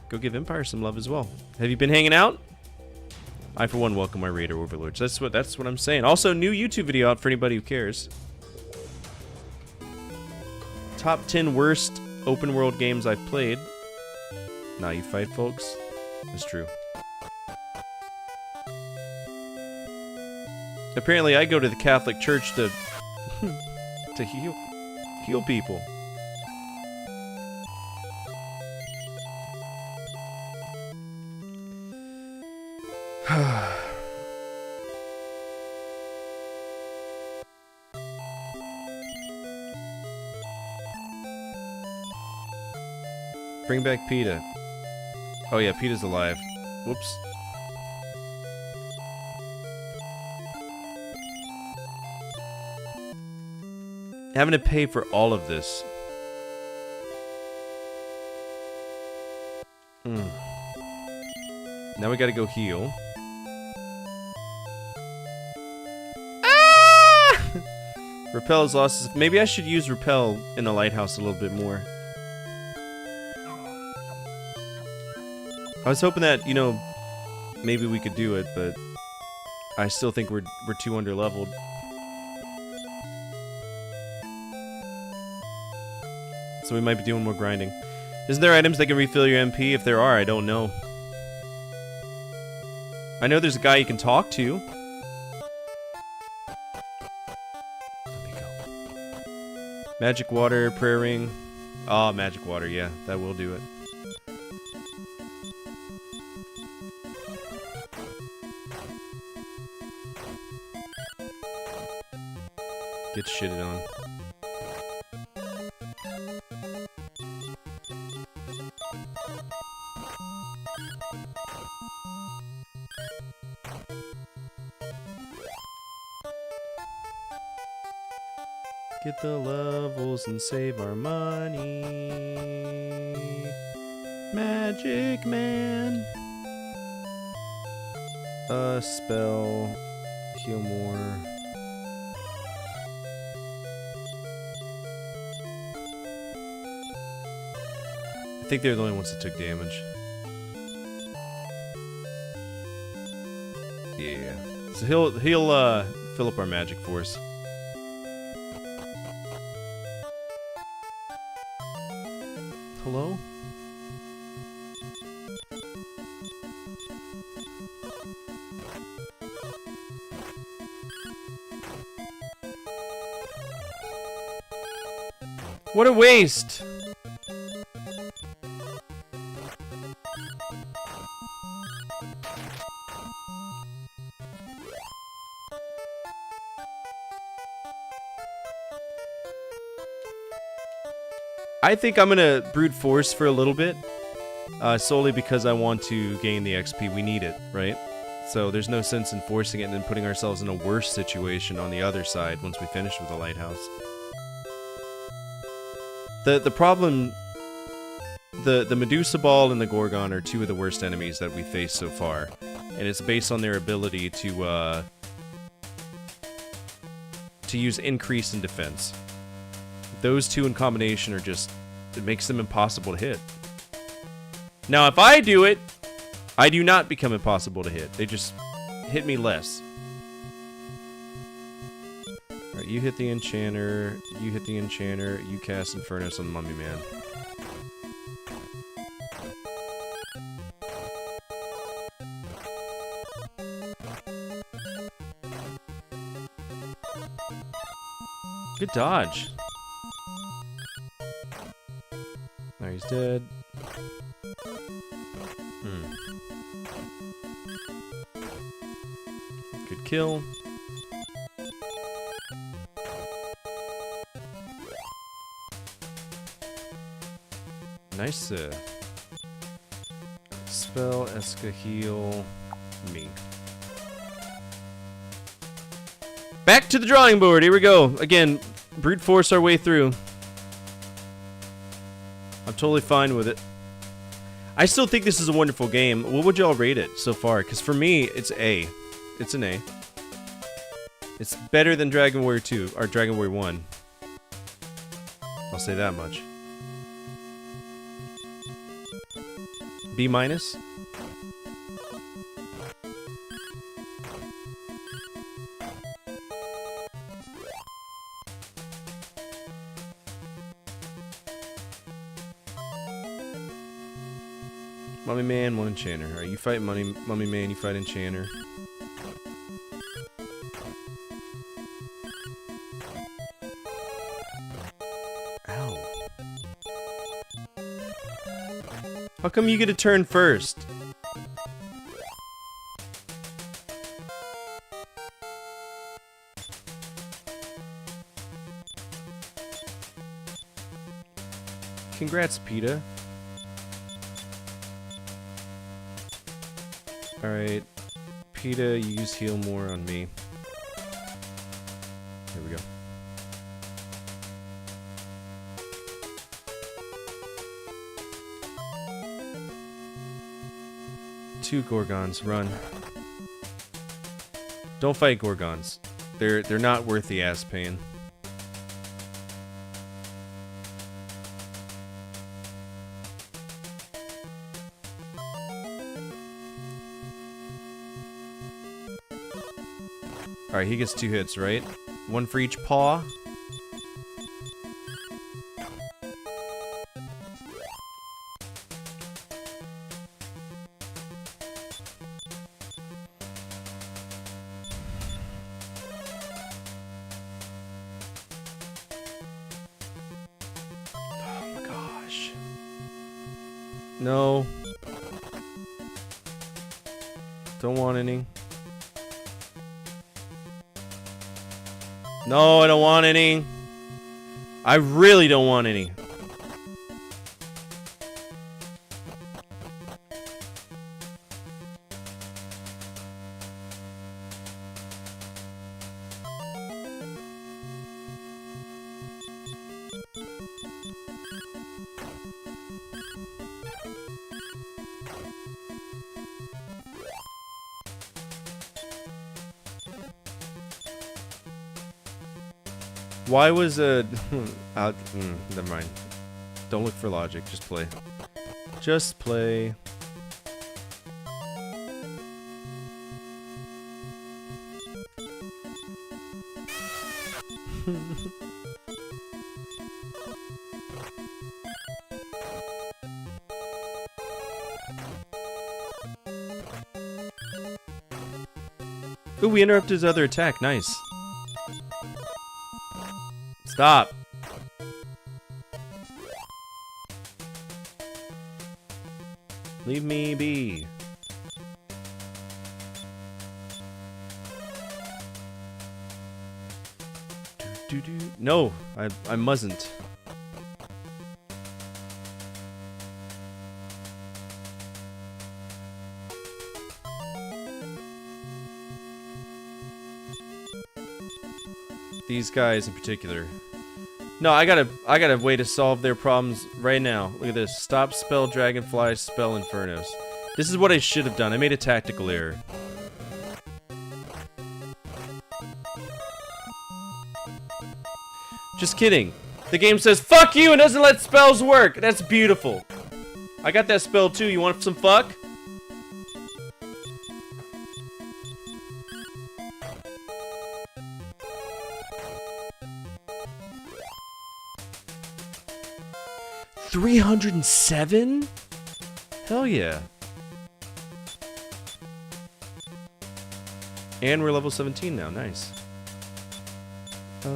Go give Empire some love as well. Have you been hanging out? I for one welcome my raider overlords. That's what I'm saying. Also, new YouTube video out for anybody who cares. Top 10 worst open world games I've played. Now you fight, folks. It's true. Apparently, I go to the Catholic Church to to heal people. Bring back PETA. Oh yeah, PETA's alive. Whoops. Having to pay for all of this. Now we gotta go heal. Ah! Repel has lost his... Maybe I should use Repel in the lighthouse a little bit more. I was hoping that, you know, maybe we could do it, but I still think we're too underleveled. So we might be doing more grinding. Isn't there items that can refill your MP? If there are, I don't know. I know there's a guy you can talk to. Let me go. Magic water, prayer ring. Ah, magic water, yeah, that will do it. Get shitted on. Get the levels and save our money. Magic Man. A spell. Heal more. I think they're the only ones that took damage. Yeah. So he'll fill up our magic force. Hello? What a waste! I think I'm gonna brute force for a little bit, solely because I want to gain the XP. We need it, right? So there's no sense in forcing it and then putting ourselves in a worse situation on the other side once we finish with the lighthouse. The problem, the Medusa Ball and the Gorgon are two of the worst enemies that we faced so far, and it's based on their ability to use increase in defense. Those two in combination are just, it makes them impossible to hit. Now, if I do it, I do not become impossible to hit. They just hit me less. Alright, you hit the Enchanter, you hit the Enchanter, you cast Infernus on the Mummy Man. Good dodge. Now he's dead. Good kill. Nice. Spell, Eska, heal, me. Back to the drawing board. Here we go. Again, brute force our way through. I'm totally fine with it. I still think this is a wonderful game. What would y'all rate it so far? Because for me, it's A. It's an A. It's better than Dragon Warrior 2, or Dragon Warrior 1. I'll say that much. B minus? Mummy Man, one Enchanter. Alright, you fight Mummy Man, you fight Enchanter. Ow. How come you get a turn first? Congrats, PETA. Alright. PETA, you use heal more on me. Here we go. Two Gorgons, run. Don't fight Gorgons. They're not worth the ass pain. Alright, he gets 2 hits, right? One for each paw. Oh my gosh. No. Don't want any. No, I don't want any. I really don't want any. Why was a... never mind. Don't look for logic. Just play. Just play. Ooh, we interrupted his other attack. Nice. Stop. Leave me be. No, I mustn't. These guys in particular. No, I got a way to solve their problems right now. Look at this. Stop spell Dragonfly, spell Infernos. This is what I should have done. I made a tactical error. Just kidding. The game says, fuck you, and doesn't let spells work. That's beautiful. I got that spell too. You want some fuck? $307? Hell yeah. And we're level 17 now. Nice. Do.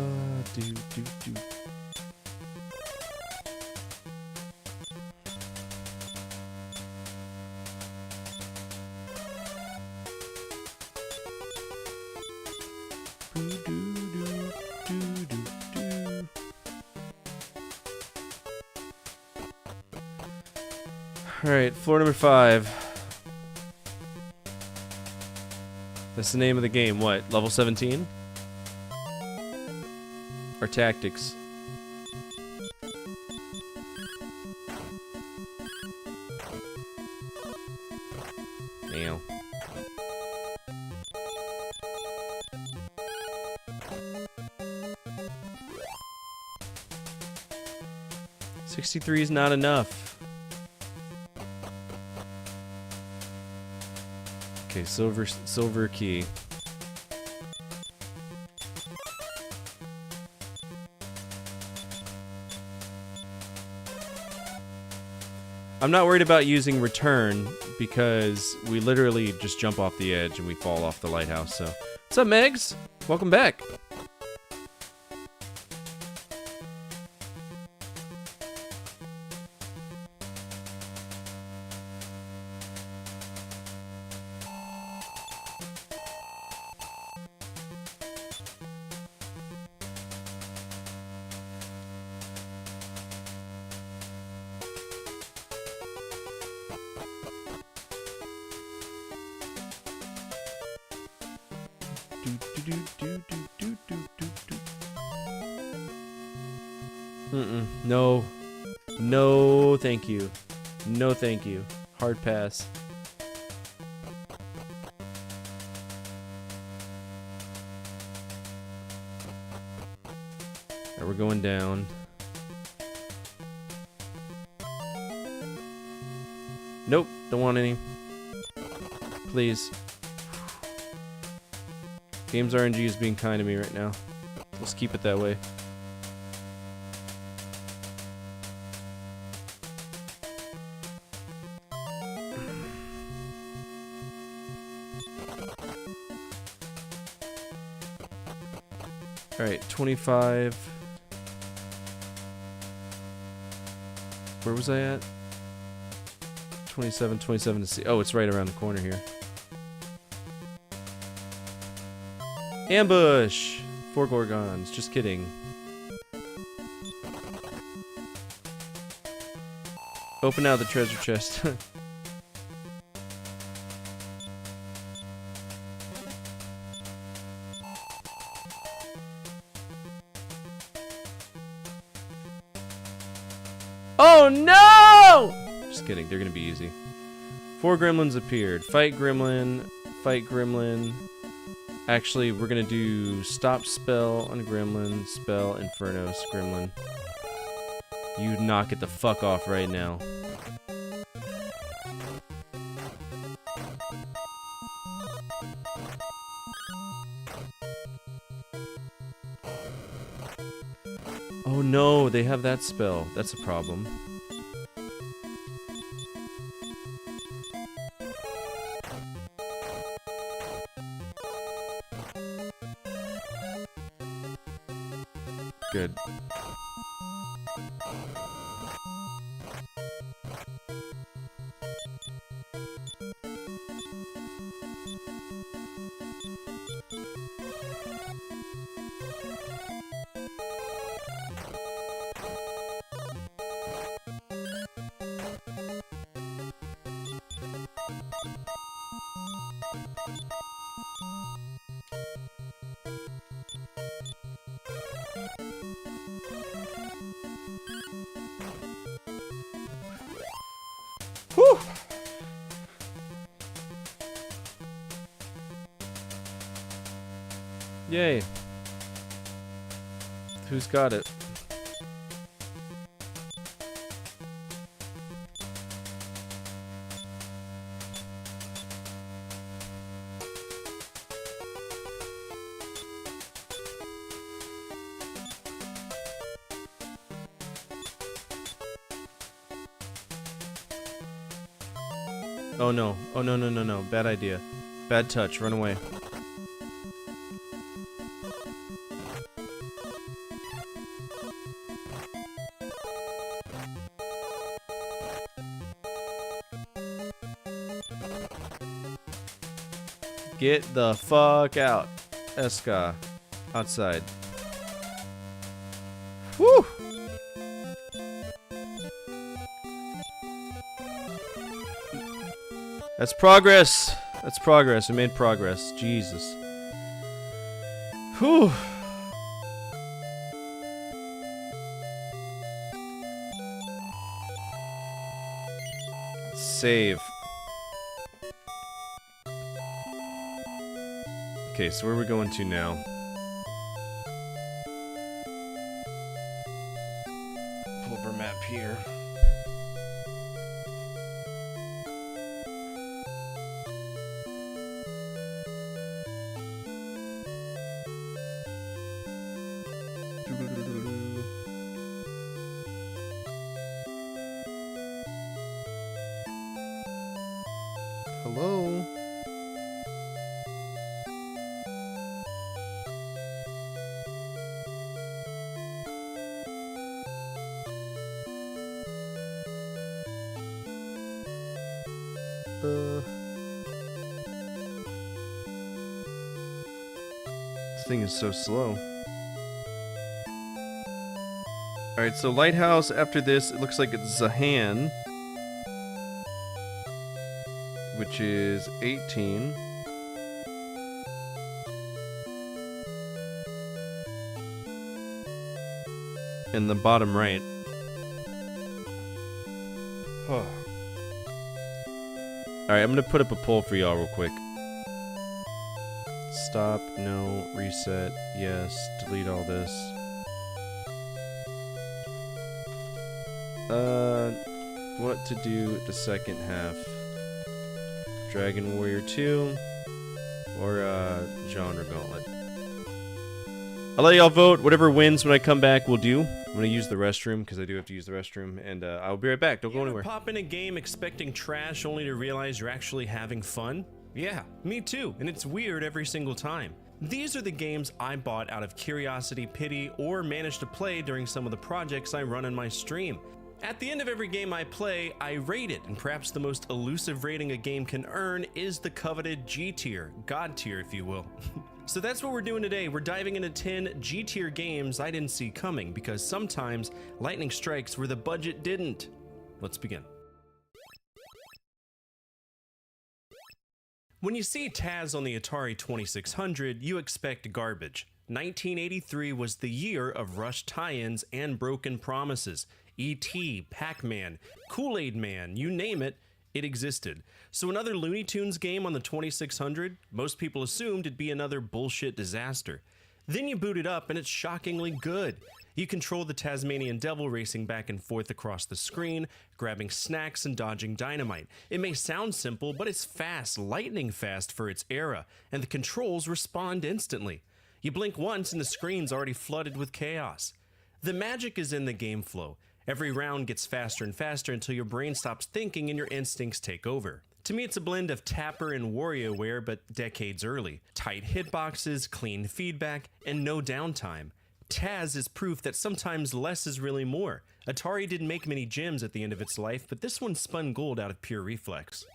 Alright, floor number 5. That's the name of the game. What? Level 17? Or tactics? Damn. $63 is not enough. Okay, silver key. I'm not worried about using return because we literally just jump off the edge and we fall off the lighthouse. So, what's up, Megs? Welcome back. No. No, thank you. No, thank you. Hard pass. Alright, we're going down. Nope, don't want any. Please. Games RNG is being kind to me right now. Let's keep it that way. Alright, 25. Where was I at? 27 to see. Oh, it's right around the corner here. Ambush! 4 Gorgons. Just kidding. Open now the treasure chest. Oh no! Just kidding, they're gonna be easy. 4 gremlins appeared. Fight gremlin, fight gremlin. Actually, we're gonna do stop spell on gremlin, spell infernos gremlin. You knock it the fuck off right now. Oh no, they have that spell. That's a problem. Good. Whew. Yay. Who's got it? Oh no. Oh no, no, no, no. Bad idea. Bad touch. Run away. Get the fuck out. Eska. Outside. Woo! That's progress. That's progress. We made progress. Jesus. Whew. Save. Okay, so where are we going to now? Pull up our map here. Hello? This thing is so slow. Alright, so Lighthouse after this, it looks like it's Zahan, which is 18. in the bottom right. Alright, I'm gonna put up a poll for y'all real quick. Stop, no, reset, yes, delete all this. What to do the second half? Dragon Warrior 2 or Genre Gauntlet? I'll let y'all vote. Whatever wins when I come back, we'll do. I'm gonna use the restroom because I do have to use the restroom, and I'll be right back. Don't go anywhere. Pop in a game expecting trash only to realize you're actually having fun? Yeah, me too, and it's weird every single time. These are the games I bought out of curiosity, pity, or managed to play during some of the projects I run on my stream. At the end of every game I play, I rate it, and perhaps the most elusive rating a game can earn is the coveted G tier, God tier if you will. So that's what we're doing today. We're diving into 10 G tier games I didn't see coming, because sometimes lightning strikes where the budget didn't. Let's begin. When you see Taz on the Atari 2600, you expect garbage. 1983 was the year of rushed tie-ins and broken promises. E.T., Pac-Man, Kool-Aid Man, you name it, it existed. So another Looney Tunes game on the 2600, most people assumed it'd be another bullshit disaster. Then you boot it up and it's shockingly good. You control the Tasmanian Devil racing back and forth across the screen, grabbing snacks and dodging dynamite. It may sound simple, but it's fast, lightning fast for its era, and the controls respond instantly. You blink once and the screen's already flooded with chaos. The magic is in the game flow. Every round gets faster and faster until your brain stops thinking and your instincts take over. To me, it's a blend of Tapper and WarioWare, but decades early. Tight hitboxes, clean feedback, and no downtime. Taz is proof that sometimes less is really more. Atari didn't make many gems at the end of its life, but this one spun gold out of pure reflex.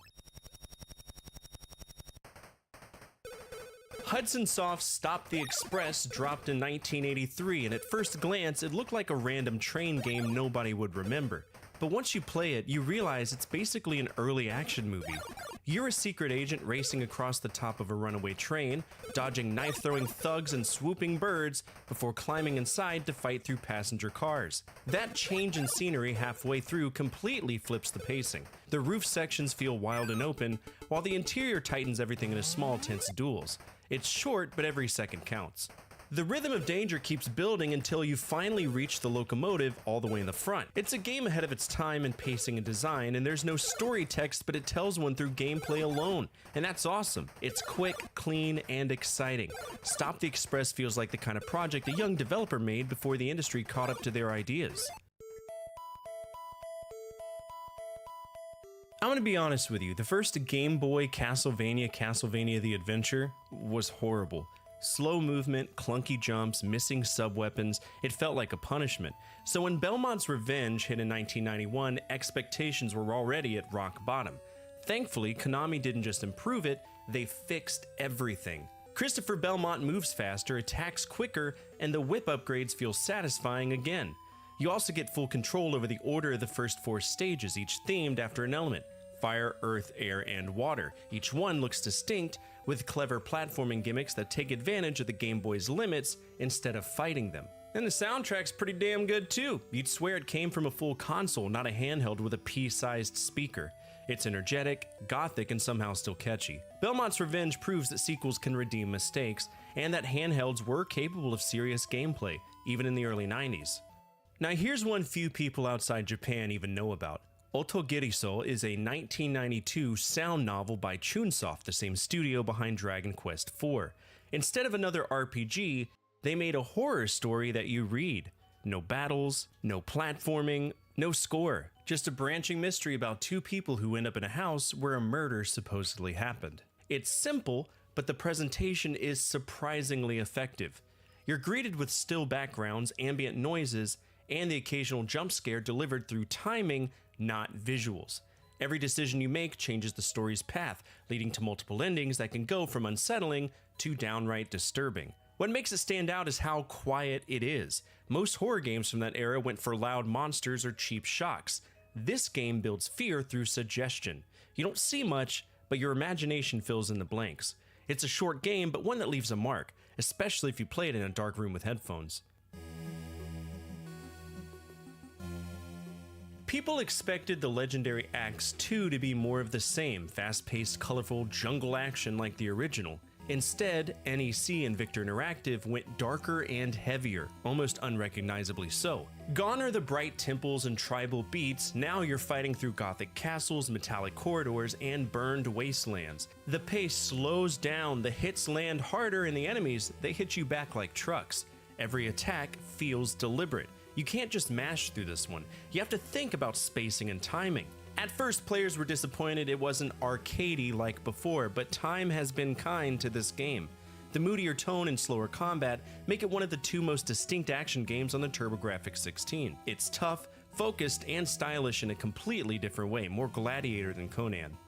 Hudson Soft's Stop the Express dropped in 1983, and at first glance, it looked like a random train game nobody would remember. But once you play it, you realize it's basically an early action movie. You're a secret agent racing across the top of a runaway train, dodging knife-throwing thugs and swooping birds before climbing inside to fight through passenger cars. That change in scenery halfway through completely flips the pacing. The roof sections feel wild and open, while the interior tightens everything into small, tense duels. It's short, but every second counts. The rhythm of danger keeps building until you finally reach the locomotive all the way in the front. It's a game ahead of its time in pacing and design, and there's no story text, but it tells one through gameplay alone. And that's awesome. It's quick, clean, and exciting. Stop the Express feels like the kind of project a young developer made before the industry caught up to their ideas. I'm gonna be honest with you, the first Game Boy Castlevania the Adventure, was horrible. Slow movement, clunky jumps, missing sub-weapons, it felt like a punishment. So when Belmont's Revenge hit in 1991, expectations were already at rock bottom. Thankfully, Konami didn't just improve it, they fixed everything. Christopher Belmont moves faster, attacks quicker, and the whip upgrades feel satisfying again. You also get full control over the order of the first 4 stages, each themed after an element: fire, earth, air, and water. Each one looks distinct, with clever platforming gimmicks that take advantage of the Game Boy's limits instead of fighting them. And the soundtrack's pretty damn good too. You'd swear it came from a full console, not a handheld with a pea-sized speaker. It's energetic, gothic, and somehow still catchy. Belmont's Revenge proves that sequels can redeem mistakes, and that handhelds were capable of serious gameplay, even in the early 90s. Now here's one few people outside Japan even know about. Otogiriso is a 1992 sound novel by Chunsoft, the same studio behind Dragon Quest IV. Instead of another RPG, they made a horror story that you read. No battles, no platforming, no score. Just a branching mystery about 2 people who end up in a house where a murder supposedly happened. It's simple, but the presentation is surprisingly effective. You're greeted with still backgrounds, ambient noises, and the occasional jump scare delivered through timing, not visuals. Every decision you make changes the story's path, leading to multiple endings that can go from unsettling to downright disturbing. What makes it stand out is how quiet it is. Most horror games from that era went for loud monsters or cheap shocks. This game builds fear through suggestion. You don't see much, but your imagination fills in the blanks. It's a short game, but one that leaves a mark, especially if you play it in a dark room with headphones. People expected the legendary Axe 2 to be more of the same, fast-paced, colorful jungle action like the original. Instead, NEC and Victor Interactive went darker and heavier, almost unrecognizably so. Gone are the bright temples and tribal beats, now you're fighting through gothic castles, metallic corridors, and burned wastelands. The pace slows down, the hits land harder, and the enemies, they hit you back like trucks. Every attack feels deliberate. You can't just mash through this one, you have to think about spacing and timing. At first, players were disappointed it wasn't arcadey like before, but time has been kind to this game. The moodier tone and slower combat make it one of the two most distinct action games on the TurboGrafx 16. It's tough, focused, and stylish in a completely different way, more Gladiator than Conan.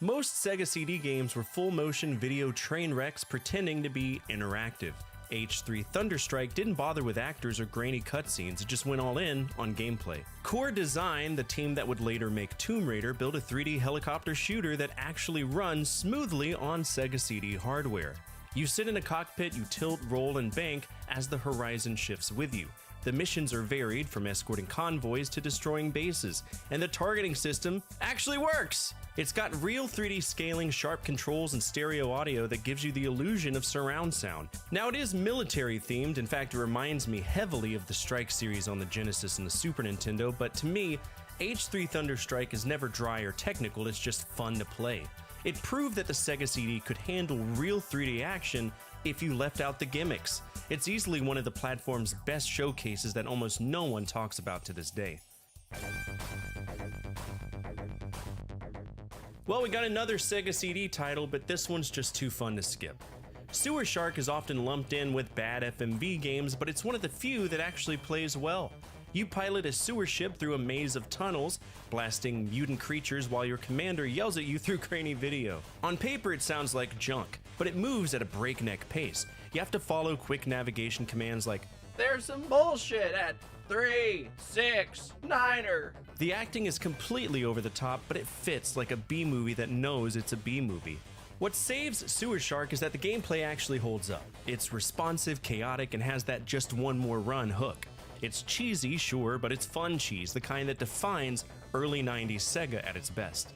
Most Sega CD games were full-motion video train wrecks pretending to be interactive. H3 Thunderstrike didn't bother with actors or grainy cutscenes, it just went all in on gameplay. Core Design, the team that would later make Tomb Raider, built a 3D helicopter shooter that actually runs smoothly on Sega CD hardware. You sit in a cockpit, you tilt, roll, and bank as the horizon shifts with you. The missions are varied, from escorting convoys to destroying bases, and the targeting system actually works! It's got real 3D scaling, sharp controls, and stereo audio that gives you the illusion of surround sound. Now, it is military themed, in fact it reminds me heavily of the Strike series on the Genesis and the Super Nintendo, but to me, H3 Thunderstrike is never dry or technical, it's just fun to play. It proved that the Sega CD could handle real 3D action if you left out the gimmicks. It's easily one of the platform's best showcases that almost no one talks about to this day. Well, we got another Sega CD title, but this one's just too fun to skip. Sewer Shark is often lumped in with bad FMV games, but it's one of the few that actually plays well. You pilot a sewer ship through a maze of tunnels, blasting mutant creatures while your commander yells at you through grainy video. On paper, it sounds like junk, but it moves at a breakneck pace. You have to follow quick navigation commands like, "There's some bullshit at 3, 6, 9er." The acting is completely over the top, but it fits like a B-movie that knows it's a B-movie. What saves Sewer Shark is that the gameplay actually holds up. It's responsive, chaotic, and has that just one more run hook. It's cheesy, sure, but it's fun cheese, the kind that defines early 90s Sega at its best.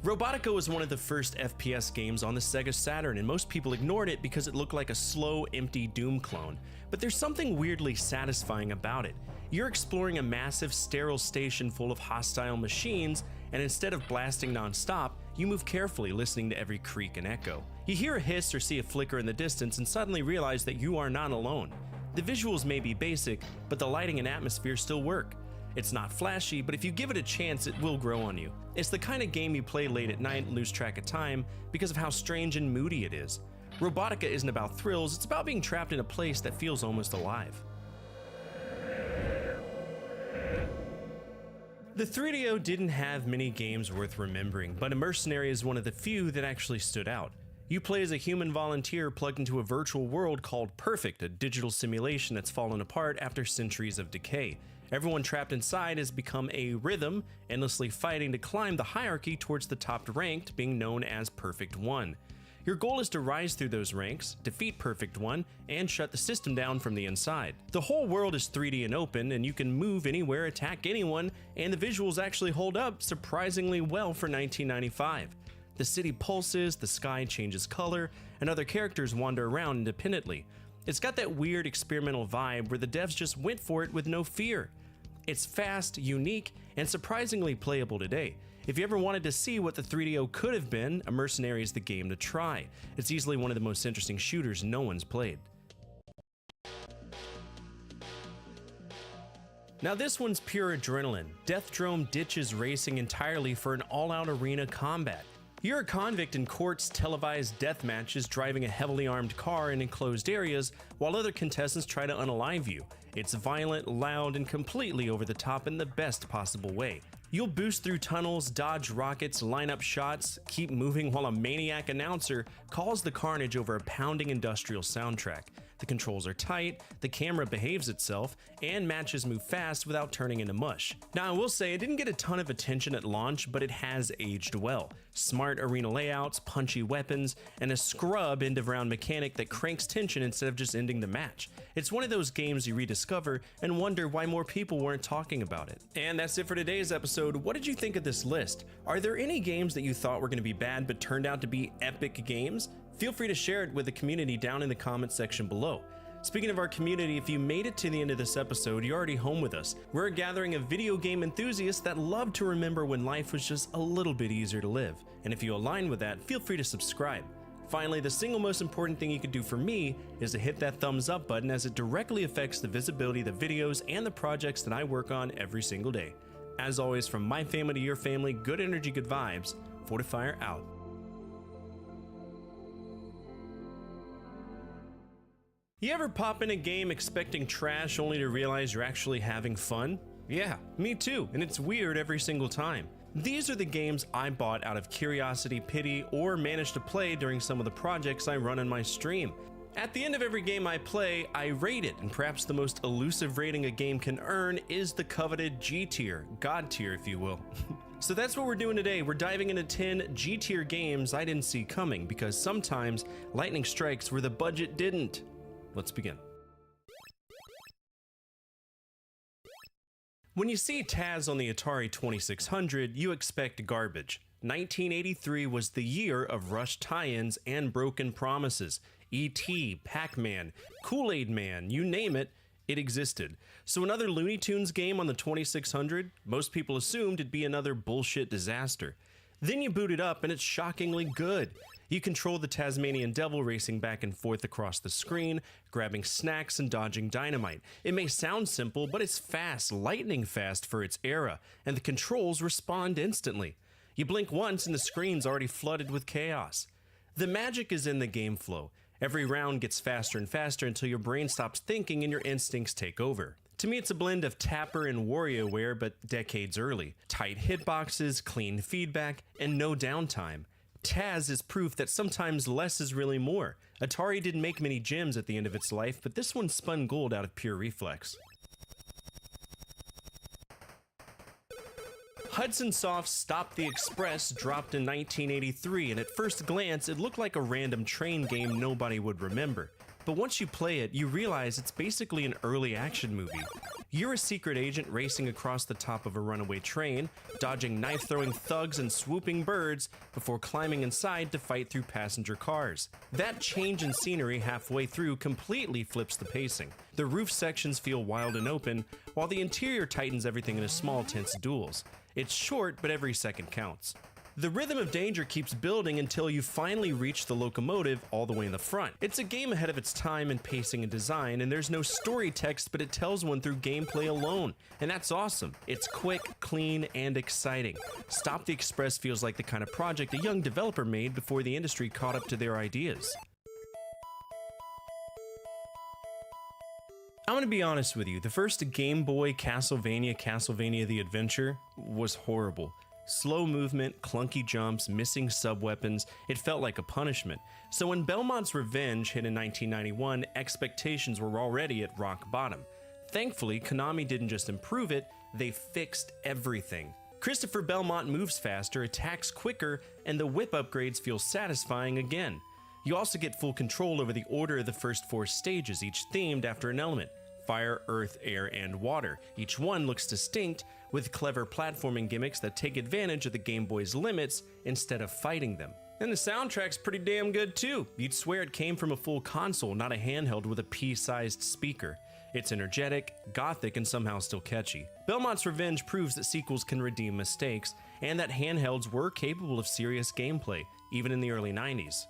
Robotica was one of the first FPS games on the Sega Saturn, and most people ignored it because it looked like a slow, empty Doom clone. But there's something weirdly satisfying about it. You're exploring a massive, sterile station full of hostile machines, and instead of blasting non-stop, you move carefully, listening to every creak and echo. You hear a hiss or see a flicker in the distance and suddenly realize that you are not alone. The visuals may be basic, but the lighting and atmosphere still work. It's not flashy, but if you give it a chance, it will grow on you. It's the kind of game you play late at night and lose track of time because of how strange and moody it is. Robotica isn't about thrills, it's about being trapped in a place that feels almost alive. The 3DO didn't have many games worth remembering, but A Mercenary is one of the few that actually stood out. You play as a human volunteer plugged into a virtual world called Perfect, a digital simulation that's fallen apart after centuries of decay. Everyone trapped inside has become a rhythm, endlessly fighting to climb the hierarchy towards the top ranked, being known as Perfect 1. Your goal is to rise through those ranks, defeat Perfect 1, and shut the system down from the inside. The whole world is 3D and open, and you can move anywhere, attack anyone, and the visuals actually hold up surprisingly well for 1995. The city pulses, the sky changes color, and other characters wander around independently. It's got that weird experimental vibe where the devs just went for it with no fear. It's fast, unique, and surprisingly playable today. If you ever wanted to see what the 3DO could have been, A Mercenary is the game to try. It's easily one of the most interesting shooters no one's played. Now this one's pure adrenaline. Deathdrome ditches racing entirely for an all-out arena combat. You're a convict in courts, televised death matches, driving a heavily armed car in enclosed areas, while other contestants try to unalive you. It's violent, loud, and completely over the top in the best possible way. You'll boost through tunnels, dodge rockets, line up shots, keep moving while a maniac announcer calls the carnage over a pounding industrial soundtrack. the controls are tight, the camera behaves itself, and matches move fast without turning into mush. Now I will say it didn't get a ton of attention at launch, but it has aged well. Smart arena layouts, punchy weapons, and a scrub end-of-round mechanic that cranks tension instead of just ending the match. It's one of those games you rediscover and wonder why more people weren't talking about it. And that's it for today's episode. What did you think of this list? Are there any games that you thought were going to be bad but turned out to be epic games? Feel free to share it with the community down in the comments section below. Speaking of our community, if you made it to the end of this episode, you're already home with us. We're a gathering of video game enthusiasts that love to remember when life was just a little bit easier to live. And if you align with that, feel free to subscribe. Finally, the single most important thing you could do for me is to hit that thumbs up button, as it directly affects the visibility of the videos and the projects that I work on every single day. As always, from my family to your family, good energy, good vibes. Fortifier out. You ever pop in a game expecting trash only to realize you're actually having fun? Yeah, me too, and it's weird every single time. These are the games I bought out of curiosity, pity, or managed to play during some of the projects I run on my stream. At the end of every game I play, I rate it, and perhaps the most elusive rating a game can earn is the coveted G tier, God tier if you will. So that's what we're doing today. We're diving into 10 G tier games I didn't see coming, because sometimes lightning strikes where the budget didn't. Let's begin. When you see Taz on the Atari 2600, you expect garbage. 1983 was the year of rushed tie-ins and broken promises. E.T., Pac-Man, Kool-Aid Man, you name it, it existed. So another Looney Tunes game on the 2600, most people assumed it'd be another bullshit disaster. Then you boot it up and it's shockingly good. You control the Tasmanian Devil racing back and forth across the screen, grabbing snacks and dodging dynamite. It may sound simple, but it's fast, lightning fast for its era, and the controls respond instantly. You blink once and the screen's already flooded with chaos. The magic is in the game flow. Every round gets faster and faster until your brain stops thinking and your instincts take over. To me, it's a blend of Tapper and WarioWare, but decades early. Tight hitboxes, clean feedback, and no downtime. Taz is proof that sometimes less is really more. Atari didn't make many gems at the end of its life, but this one spun gold out of pure reflex. Hudson Soft's Stop the Express dropped in 1983, and at first glance, it looked like a random train game nobody would remember. But once you play it, you realize it's basically an early action movie. You're a secret agent racing across the top of a runaway train, dodging knife-throwing thugs and swooping birds before climbing inside to fight through passenger cars. That change in scenery halfway through completely flips the pacing. The roof sections feel wild and open, while the interior tightens everything into small, tense duels. It's short, but every second counts. The rhythm of danger keeps building until you finally reach the locomotive all the way in the front. It's a game ahead of its time in pacing and design, and there's no story text, but it tells one through gameplay alone. And that's awesome. It's quick, clean, and exciting. Stop the Express feels like the kind of project a young developer made before the industry caught up to their ideas. I'm gonna be honest with you, the first Game Boy Castlevania the Adventure, was horrible. Slow movement, clunky jumps, missing sub-weapons, it felt like a punishment. So when Belmont's Revenge hit in 1991, expectations were already at rock bottom. Thankfully, Konami didn't just improve it, they fixed everything. Christopher Belmont moves faster, attacks quicker, and the whip upgrades feel satisfying again. You also get full control over the order of the first 4 stages, each themed after an element: fire, earth, air, and water. Each one looks distinct, with clever platforming gimmicks that take advantage of the Game Boy's limits instead of fighting them. And the soundtrack's pretty damn good too. You'd swear it came from a full console, not a handheld with a pea-sized speaker. It's energetic, gothic, and somehow still catchy. Belmont's Revenge proves that sequels can redeem mistakes, and that handhelds were capable of serious gameplay, even in the early 90s.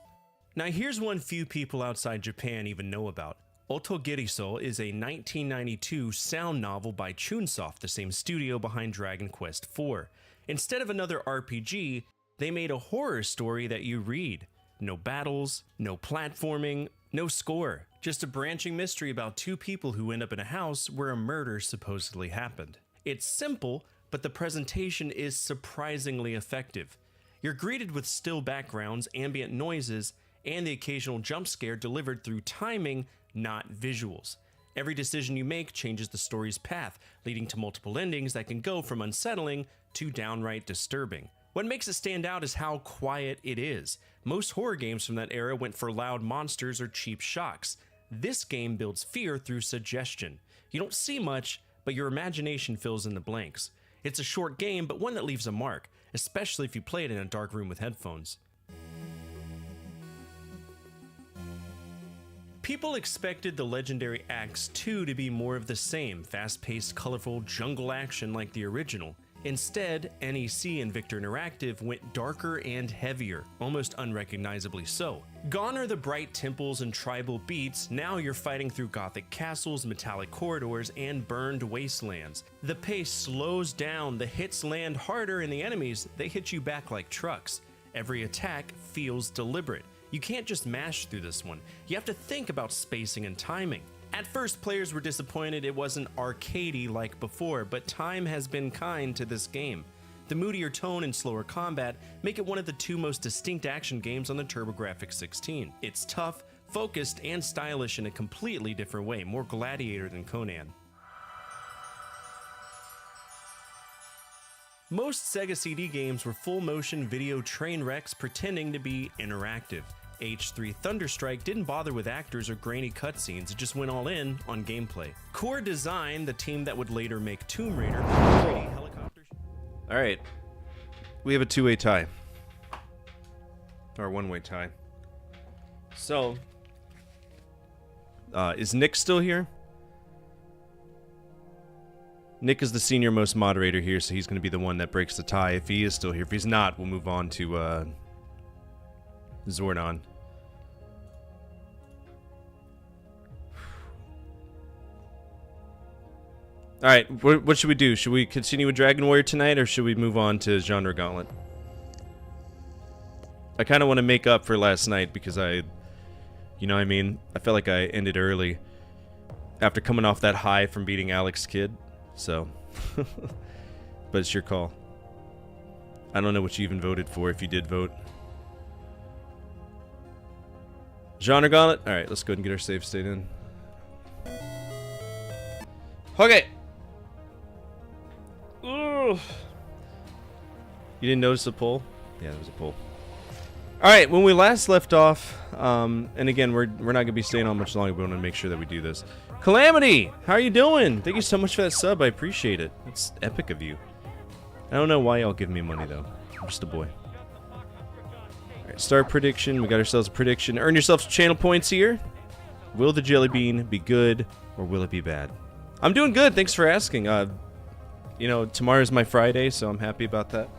Now here's one few people outside Japan even know about. Otogiriso is a 1992 sound novel by Chunsoft, the same studio behind Dragon Quest IV. Instead of another RPG, they made a horror story that you read. No battles, no platforming, no score. Just a branching mystery about 2 people who end up in a house where a murder supposedly happened. It's simple, but the presentation is surprisingly effective. You're greeted with still backgrounds, ambient noises, and the occasional jump scare delivered through timing not visuals. Every decision you make changes the story's path, leading to multiple endings that can go from unsettling to downright disturbing. What makes it stand out is how quiet it is. Most horror games from that era went for loud monsters or cheap shocks. This game builds fear through suggestion. You don't see much, but your imagination fills in the blanks. It's a short game, but one that leaves a mark, especially if you play it in a dark room with headphones. People expected the legendary Axe 2 to be more of the same, fast-paced, colorful jungle action like the original. Instead, NEC and Victor Interactive went darker and heavier, almost unrecognizably so. Gone are the bright temples and tribal beats, now you're fighting through gothic castles, metallic corridors, and burned wastelands. The pace slows down, the hits land harder, and the enemies, they hit you back like trucks. Every attack feels deliberate. You can't just mash through this one, you have to think about spacing and timing. At first, players were disappointed it wasn't arcadey like before, but time has been kind to this game. The moodier tone and slower combat make it one of the two most distinct action games on the TurboGrafx 16. It's tough, focused, and stylish in a completely different way, more Gladiator than Conan. Most Sega CD games were full-motion video train wrecks pretending to be interactive. H3 Thunderstrike didn't bother with actors or grainy cutscenes, it just went all in on gameplay. Core Design, the team that would later make Tomb Raider, 3D helicopter... Alright. We have a two-way tie. Or a one-way tie. So... is Nick still here? Nick is the senior most moderator here, so he's going to be the one that breaks the tie if he is still here. If he's not, we'll move on to, Zordon. Alright, what should we do? Should we continue with Dragon Warrior tonight, or should we move on to Genre Gauntlet? I kind of want to make up for last night, because you know what I mean? I felt like I ended early after coming off that high from beating Alex Kidd, so... but it's your call. I don't know what you even voted for, if you did vote. Genre Gauntlet? Alright, let's go ahead and get our save state in. Okay! Ooh. You didn't notice a pull? Yeah, there was a pull. Alright, when we last left off, and again, we're not going to be staying on much longer, but we want to make sure that we do this. Calamity! How are you doing? Thank you so much for that sub, I appreciate it. It's epic of you. I don't know why y'all give me money, though. I'm just a boy. Alright, start prediction. We got ourselves a prediction. Earn yourself some channel points here. Will the jelly bean be good, or will it be bad? I'm doing good, thanks for asking. You know, tomorrow's my Friday, so I'm happy about that.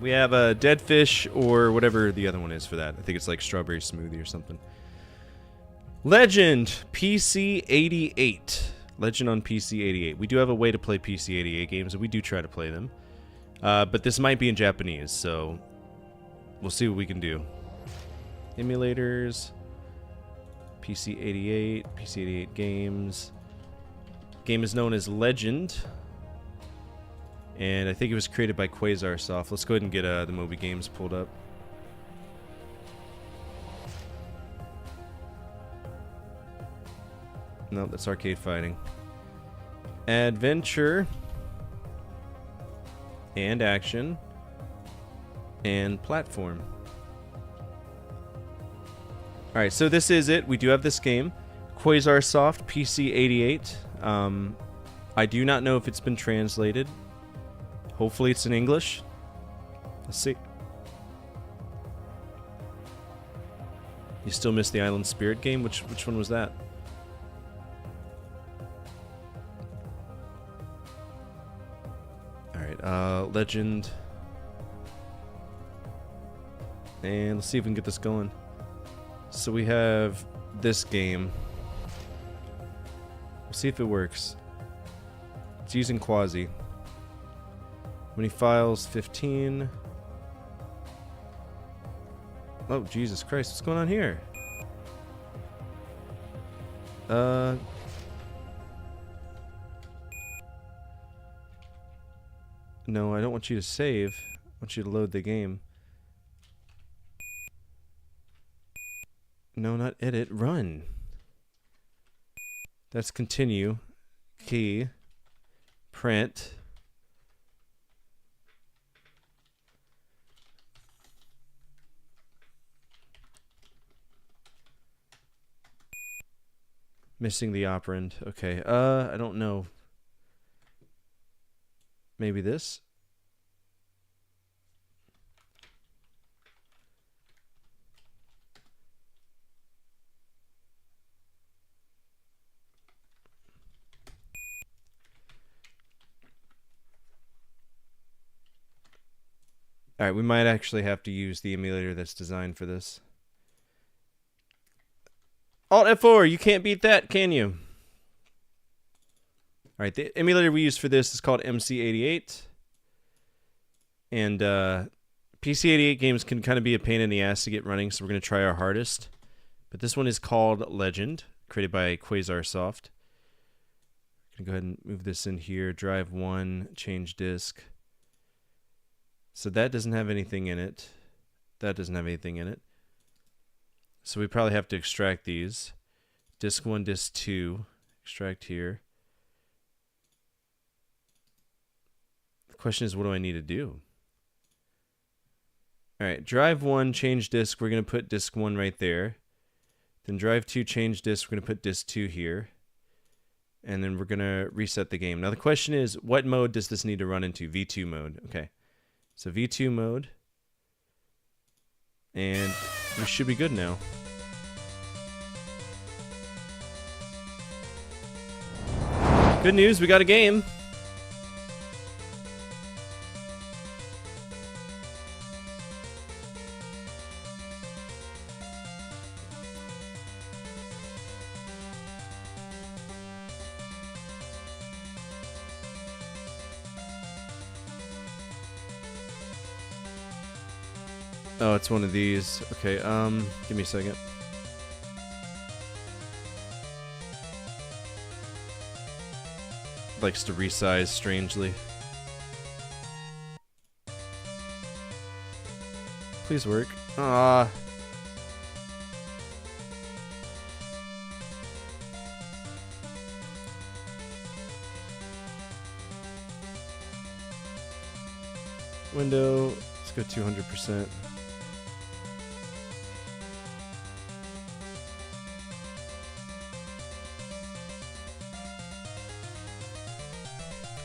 We have a dead fish, or whatever the other one is for that. I think it's like strawberry smoothie or something. Legend PC88. Legend on PC88. We do have a way to play PC88 games, and we do try to play them. But this might be in Japanese, so we'll see what we can do. Emulators. PC88. PC88 games. Game is known as Legend. And I think it was created by Quasar Soft. Let's go ahead and get the Moby Games pulled up. No, that's arcade fighting. Adventure. And action. And platform. Alright, so this is it. We do have this game. Quasar Soft, PC88. I do not know if it's been translated. Hopefully it's in English. Let's see. You still miss the Island Spirit game? Which one was that? Alright, Legend. And let's see if we can get this going. So we have this game. We'll see if it works. It's using Quasi. Many files? 15. Oh, Jesus Christ. What's going on here? No, I don't want you to save. I want you to load the game. No, not edit. Run. That's continue. Key. Print. Missing the operand. Okay. I don't know. Maybe this? Alright, we might actually have to use the emulator that's designed for this. Alt F4, you can't beat that, can you? Alright, the emulator we use for this is called MC88. And PC88 games can kind of be a pain in the ass to get running, so we're going to try our hardest. But this one is called Legend, created by Quasarsoft. I'm going to go ahead and move this in here. Drive 1, change disk. So that doesn't have anything in it. That doesn't have anything in it. So we probably have to extract these. Disk 1, disk 2. Extract here. The question is, what do I need to do? Alright, drive 1, change disk. We're going to put disk 1 right there. Then drive 2, change disk. We're going to put disk 2 here. And then we're going to reset the game. Now the question is, what mode does this need to run into? V2 mode. Okay. So V2 mode. And we should be good now. Good news, we got a game. Oh, it's one of these. Okay, give me a second. Likes to resize strangely. Please work. Ah. Window. Let's go 200%.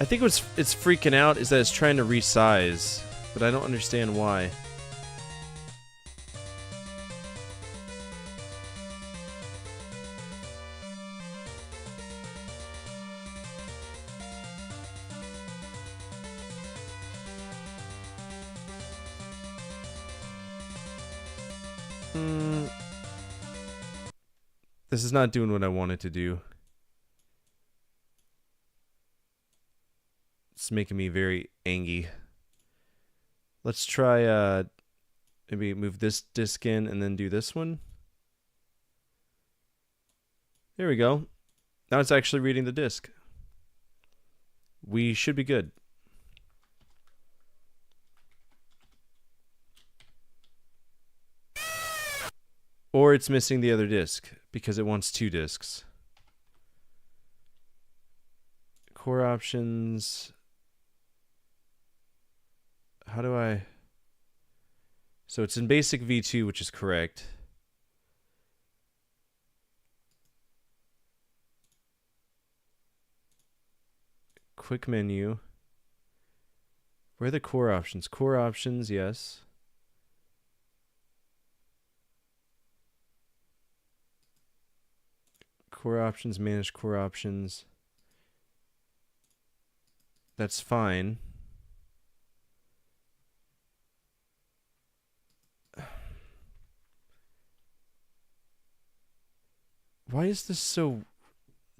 I think what's it's freaking out is that it's trying to resize, but I don't understand why. This is not doing what I want it to do. It's making me very angry. Let's try maybe move this disc in and then do this one. There we go. Now it's actually reading the disc. We should be good. Or it's missing the other disc because it wants 2 discs. Core options. How do I... So it's in basic V2, which is correct. Quick menu. Where are the core options? Core options, yes. Core options, manage core options. That's fine. Why is this so...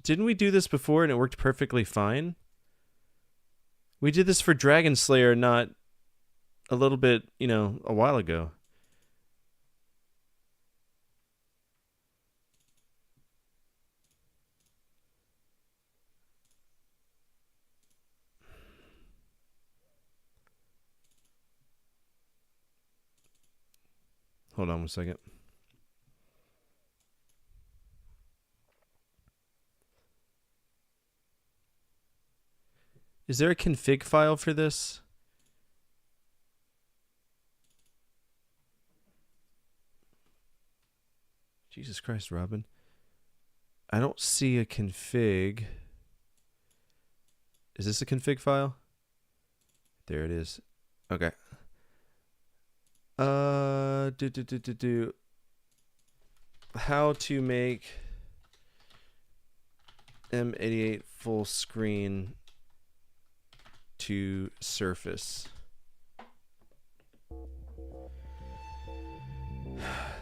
Didn't we do this before and it worked perfectly fine? We did this for Dragon Slayer not a little bit, you know, a while ago. Hold on one second. Is there a config file for this? Jesus Christ, Robin. I don't see a config. Is this a config file? There it is. Okay. How to make M88 full screen to Surface.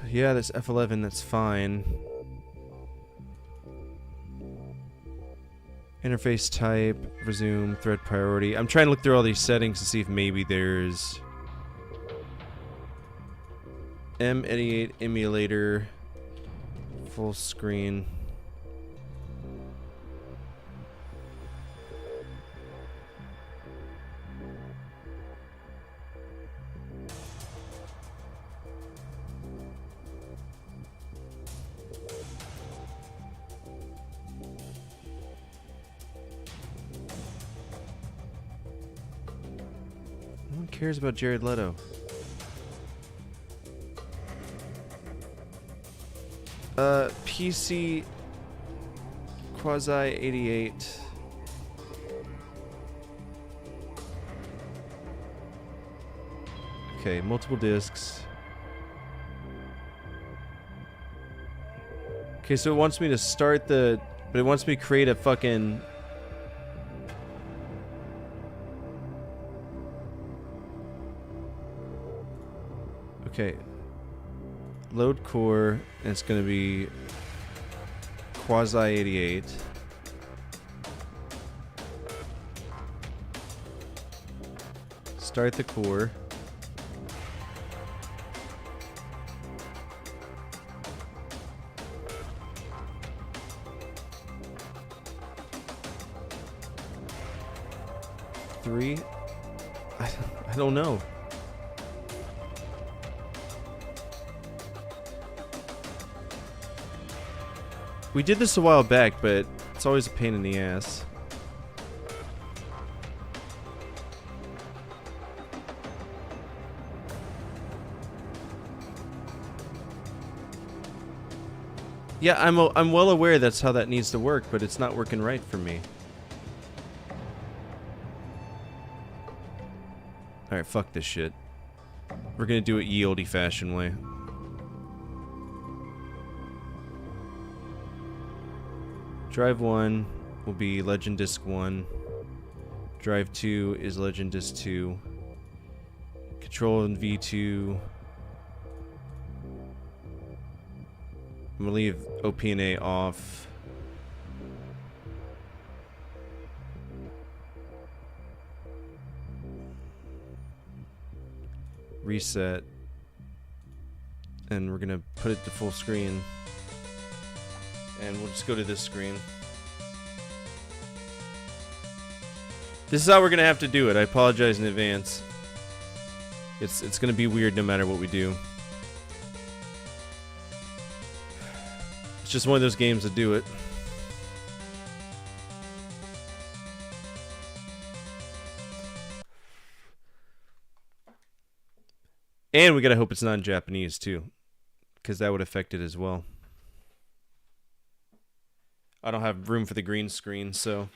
Yeah, that's F11, that's fine. Interface type, resume, thread priority. I'm trying to look through all these settings to see if maybe there's M88 emulator full screen. No one cares about Jared Leto. PC Quasi 88. Okay, multiple discs. Okay, so it wants me to start the... But it wants me to create a fucking... Okay. Load core, and it's going to be Quasi 88. Start the core. Three? I don't know. We did this a while back, but it's always a pain in the ass. Yeah, I'm well aware that's how that needs to work, but it's not working right for me. Alright, fuck this shit. We're gonna do it ye olde fashioned way. Drive 1 will be Legend Disc 1. Drive 2 is Legend Disc 2. Control and V2. I'm gonna leave OP&A off. Reset. And we're gonna put it to full screen. And we'll just go to this screen. This is how we're gonna have to do it. I apologize in advance. It's gonna be weird no matter what we do. It's just one of those games that do it. And we gotta hope it's not in Japanese too, because that would affect it as well. I don't have room for the green screen, so...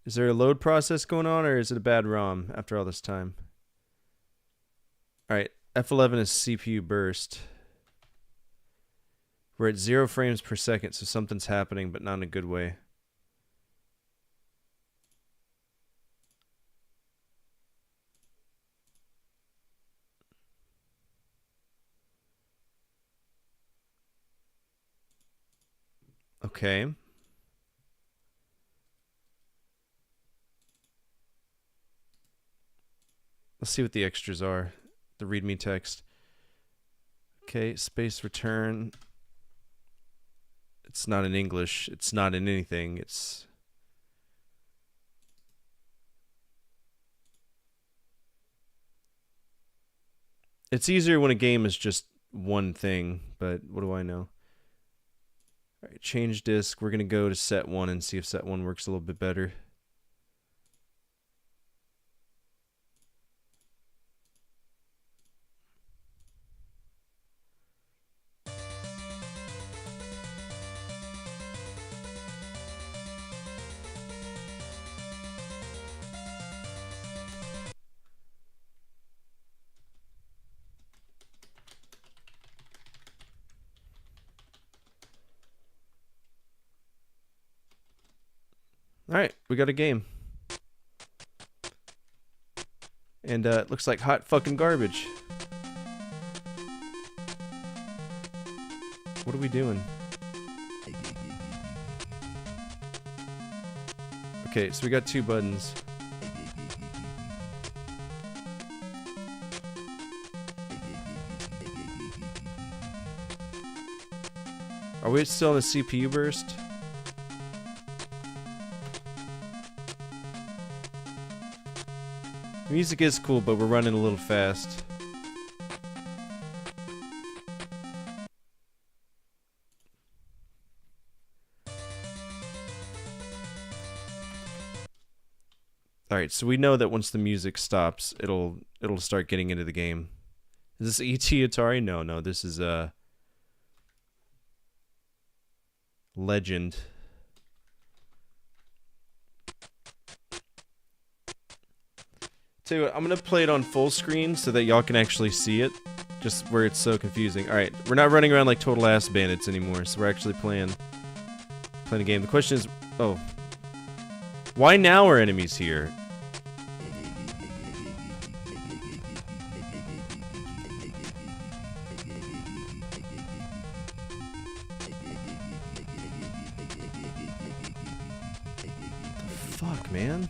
Is there a load process going on, or is it a bad ROM after all this time? Alright, F11 is CPU burst. We're at 0 frames per second, so something's happening, but not in a good way. Okay. Let's see what the extras are. The readme text. Okay, space return. It's not in English. It's not in anything. It's... It's easier when a game is just one thing, but what do I know? All right, change disk. We're going to go to set 1 and see if set 1 works a little bit better. Alright, we got a game. And it looks like hot fucking garbage. What are we doing? Okay, so we got 2 buttons. Are we still in the CPU burst? Music is cool, but we're running a little fast. Alright, so we know that once the music stops, it'll start getting into the game. Is this ET Atari? No, this is Legend. Tell you what, I'm gonna play it on full screen so that y'all can actually see it. Just where it's so confusing. Alright, we're not running around like total ass bandits anymore, so we're actually playing a game. The question is, oh. Why now are enemies here? The fuck, man?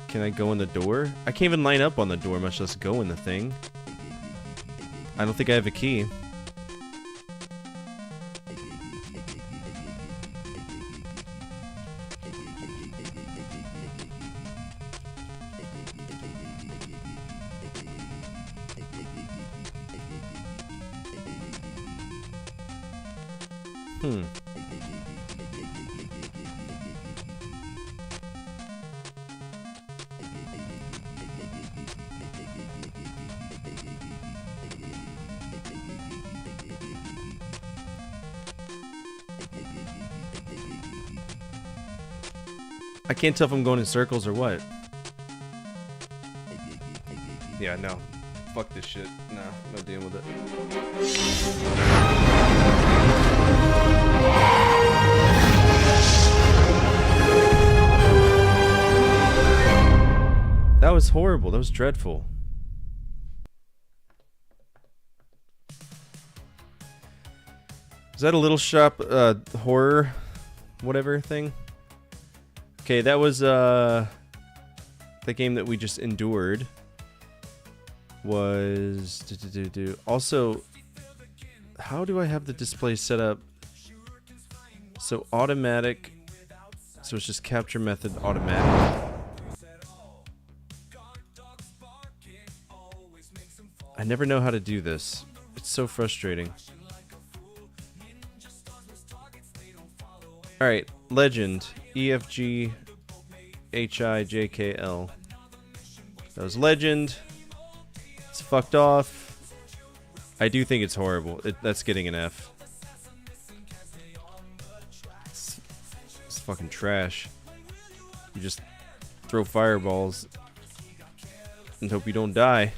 Can I go in the door? I can't even line up on the door, much less go in the thing. I don't think I have a key. I can't tell if I'm going in circles or what. Yeah, no. Fuck this shit. Nah, I'm not dealing with it. That was horrible. That was dreadful. Is that a Little Shop horror whatever thing? Okay, that was the game that we just endured. Was also, how do I have the display set up? So automatic, so it's just capture method automatic. I never know how to do this. It's so frustrating. Alright, Legend. EFG HIJKL. That was Legend. It's fucked off. I do think it's horrible. That's getting an F. It's fucking trash. You just throw fireballs and hope you don't die.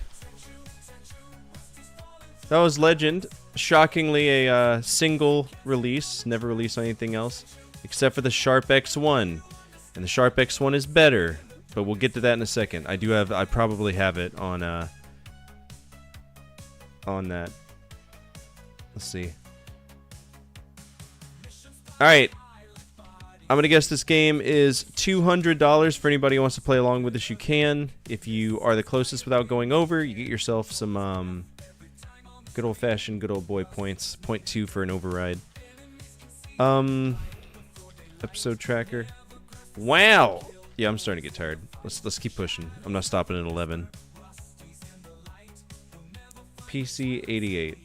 That was Legend. Shockingly a single release. Never released on anything else. Except for the Sharp X1. And the Sharp X1 is better. But we'll get to that in a second. I probably have it on that. Let's see. Alright. I'm gonna guess this game is $200 for anybody who wants to play along with us. You can. If you are the closest without going over, you get yourself some good old-fashioned good old boy points. 0.2 for an override. Episode tracker. Wow. Yeah, I'm starting to get tired. Let's keep pushing. I'm not stopping at 11. PC 88.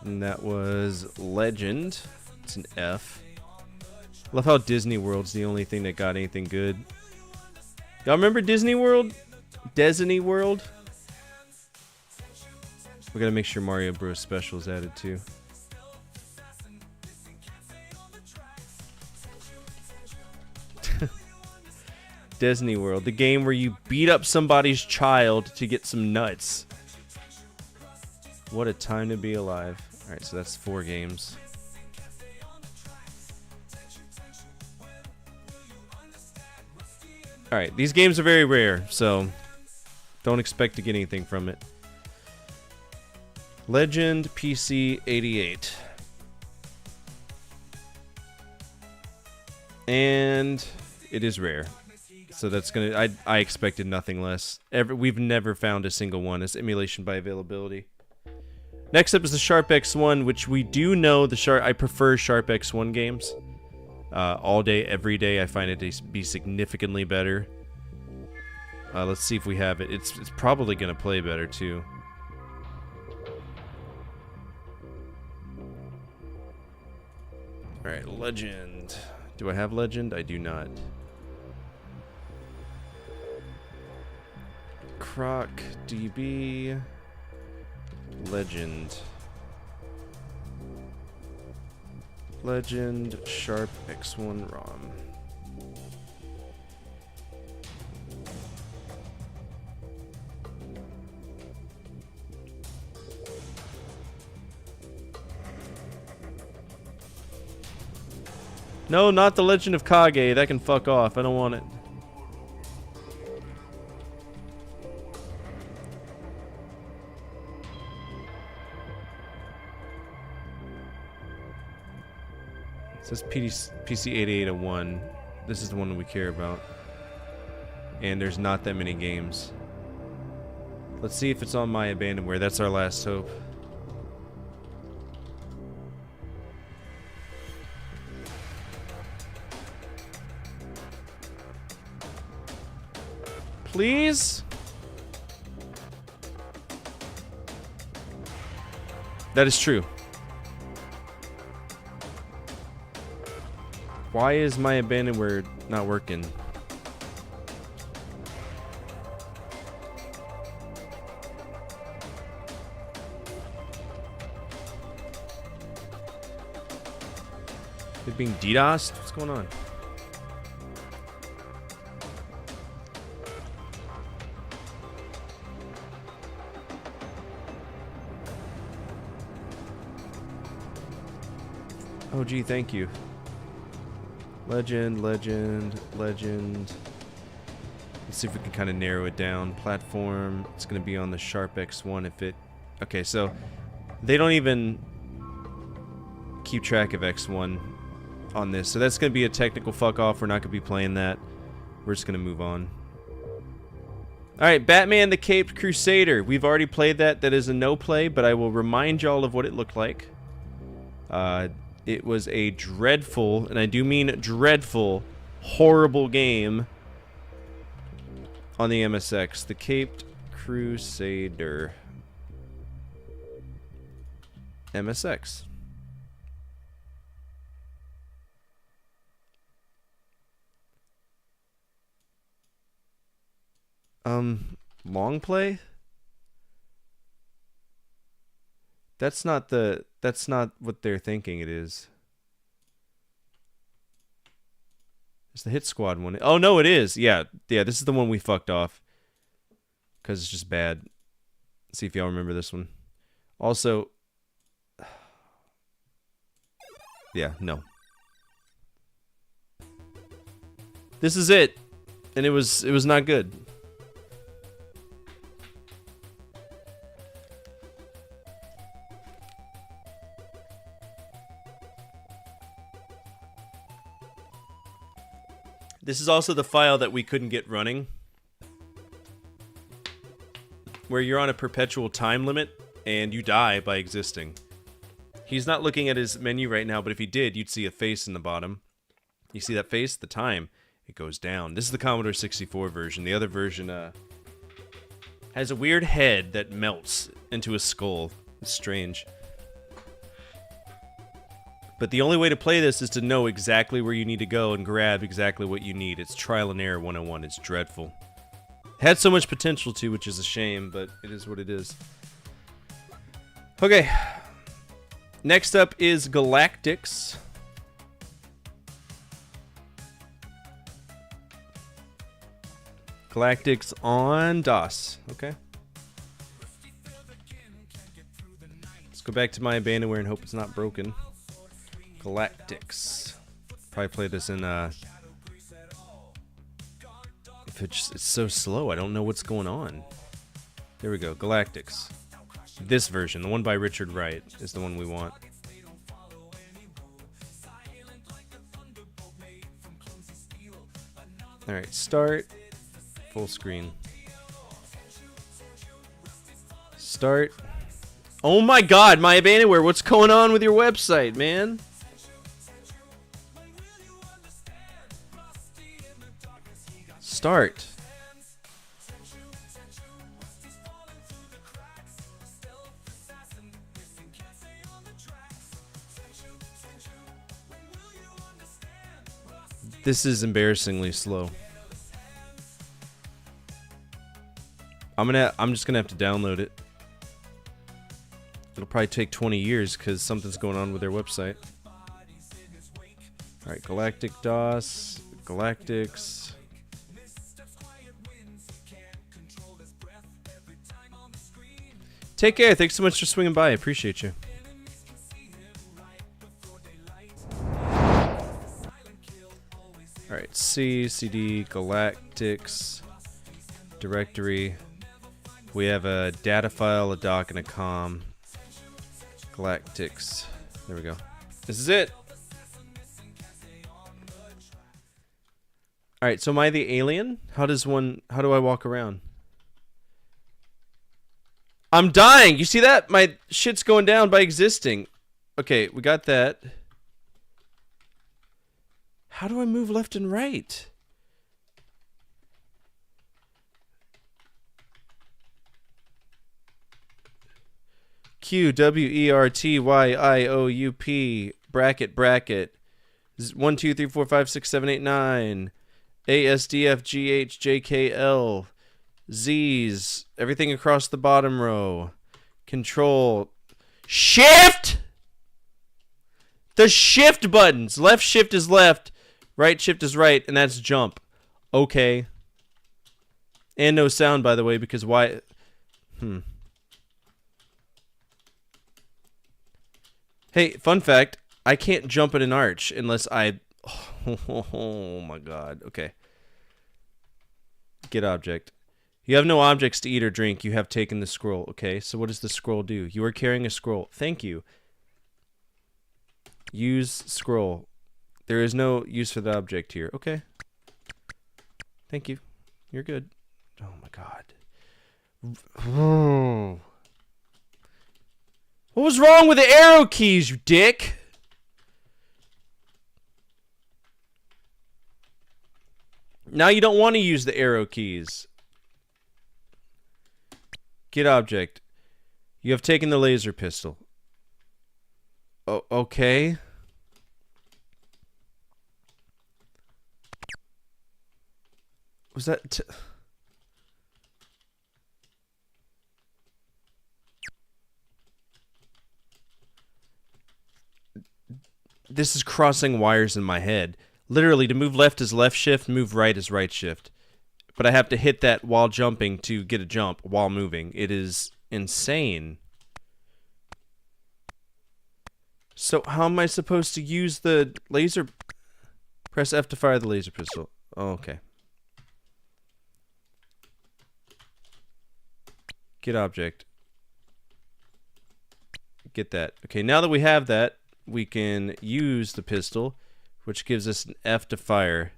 And that was Legend. It's an F. Love how Disney World's the only thing that got anything good. Y'all remember Disney World? Disney World? We gotta make sure Mario Bros. Special is added too. Disney World, the game where you beat up somebody's child to get some nuts. What a time to be alive. Alright, so that's 4 games. Alright, these games are very rare, so don't expect to get anything from it. Legend PC 88. And it is rare. So that's gonna. I expected nothing less. We've never found a single one. It's emulation by availability. Next up is the Sharp X1, which we do know the Sharp. I prefer Sharp X1 games. All day, every day, I find it to be significantly better. Let's see if we have it. It's probably gonna play better too. All right, Legend. Do I have Legend? I do not. Croc DB Legend Sharp X1 ROM. No, not the Legend of Kage. That can fuck off. I don't want it. It says PC 8801. This is the one we care about. And there's not that many games. Let's see if it's on My Abandonware. That's our last hope. Please? That is true. Why is My Abandonware not working? It being DDoSed? What's going on? Oh gee, thank you. Legend. Let's see if we can kind of narrow it down. Platform, it's going to be on the Sharp X1 if it... Okay, so they don't even keep track of X1 on this. So that's going to be a technical fuck off. We're not going to be playing that. We're just going to move on. Alright, Batman the Caped Crusader. We've already played that. That is a no play, but I will remind y'all of what it looked like. It was a dreadful, and I do mean dreadful, horrible game on the MSX. The Caped Crusader. MSX. Long play? That's not what they're thinking it is. It's the Hit Squad one. Oh no, it is. Yeah, this is the one we fucked off. Cause it's just bad. Let's see if y'all remember this one. Also, yeah, no. This is it. And it was not good. This is also the file that we couldn't get running, where you're on a perpetual time limit and you die by existing. He's not looking at his menu right now, but if he did, you'd see a face in the bottom. You see that face? The time, it goes down. This is the Commodore 64 version. The other version has a weird head that melts into a skull. It's strange. But the only way to play this is to know exactly where you need to go and grab exactly what you need. It's trial and error 101. It's dreadful. Had so much potential to, which is a shame, but it is what it is. Okay. Next up is Galactics. Galactics on DOS. Okay. Let's go back to my abandonware and hope it's not broken. Galactics. Probably play this in if it's so slow, I don't know what's going on. There we go. Galactics. This version, the one by Richard Wright, is the one we want. Alright, start. Full screen. Start. Oh my god, my abandonware, what's going on with your website, man? Start. This is embarrassingly slow. I'm just gonna have to download it. It'll probably take 20 years because something's going on with their website. Alright, Galactic DOS, Galactics. Take care. Thanks so much for swinging by. I appreciate you. Alright, C, CD, Galactics, directory. We have a data file, a doc, and a com. Galactics. There we go. This is it. Alright, so am I the alien? How do I walk around? I'm dying! You see that? My shit's going down by existing. Okay, we got that. How do I move left and right? Q W E R T Y I O U P bracket 1 2 3 4 5 6 7 8 9 A S D F G H J K L Z's, everything across the bottom row. Control Shift. The shift buttons. Left shift is left, right shift is right, and that's jump. Okay. And no sound, by the way, because why? Hey, fun fact, I can't jump in an arch unless I... Oh my god. Okay. Get object. You have no objects to eat or drink. You have taken the scroll. Okay, so what does the scroll do? You are carrying a scroll. Thank you. Use scroll. There is no use for the object here. Okay. Thank you. You're good. Oh my god. What was wrong with the arrow keys, you dick? Now you don't want to use the arrow keys. Get object. You have taken the laser pistol. Oh, okay. Was that... This is crossing wires in my head. Literally, to move left is left shift, move right is right shift. But I have to hit that while jumping to get a jump while moving. It is insane. So how am I supposed to use the laser? Press F to fire the laser pistol. Oh, okay. Get object. Get that. Okay, now that we have that, we can use the pistol, which gives us an F to fire.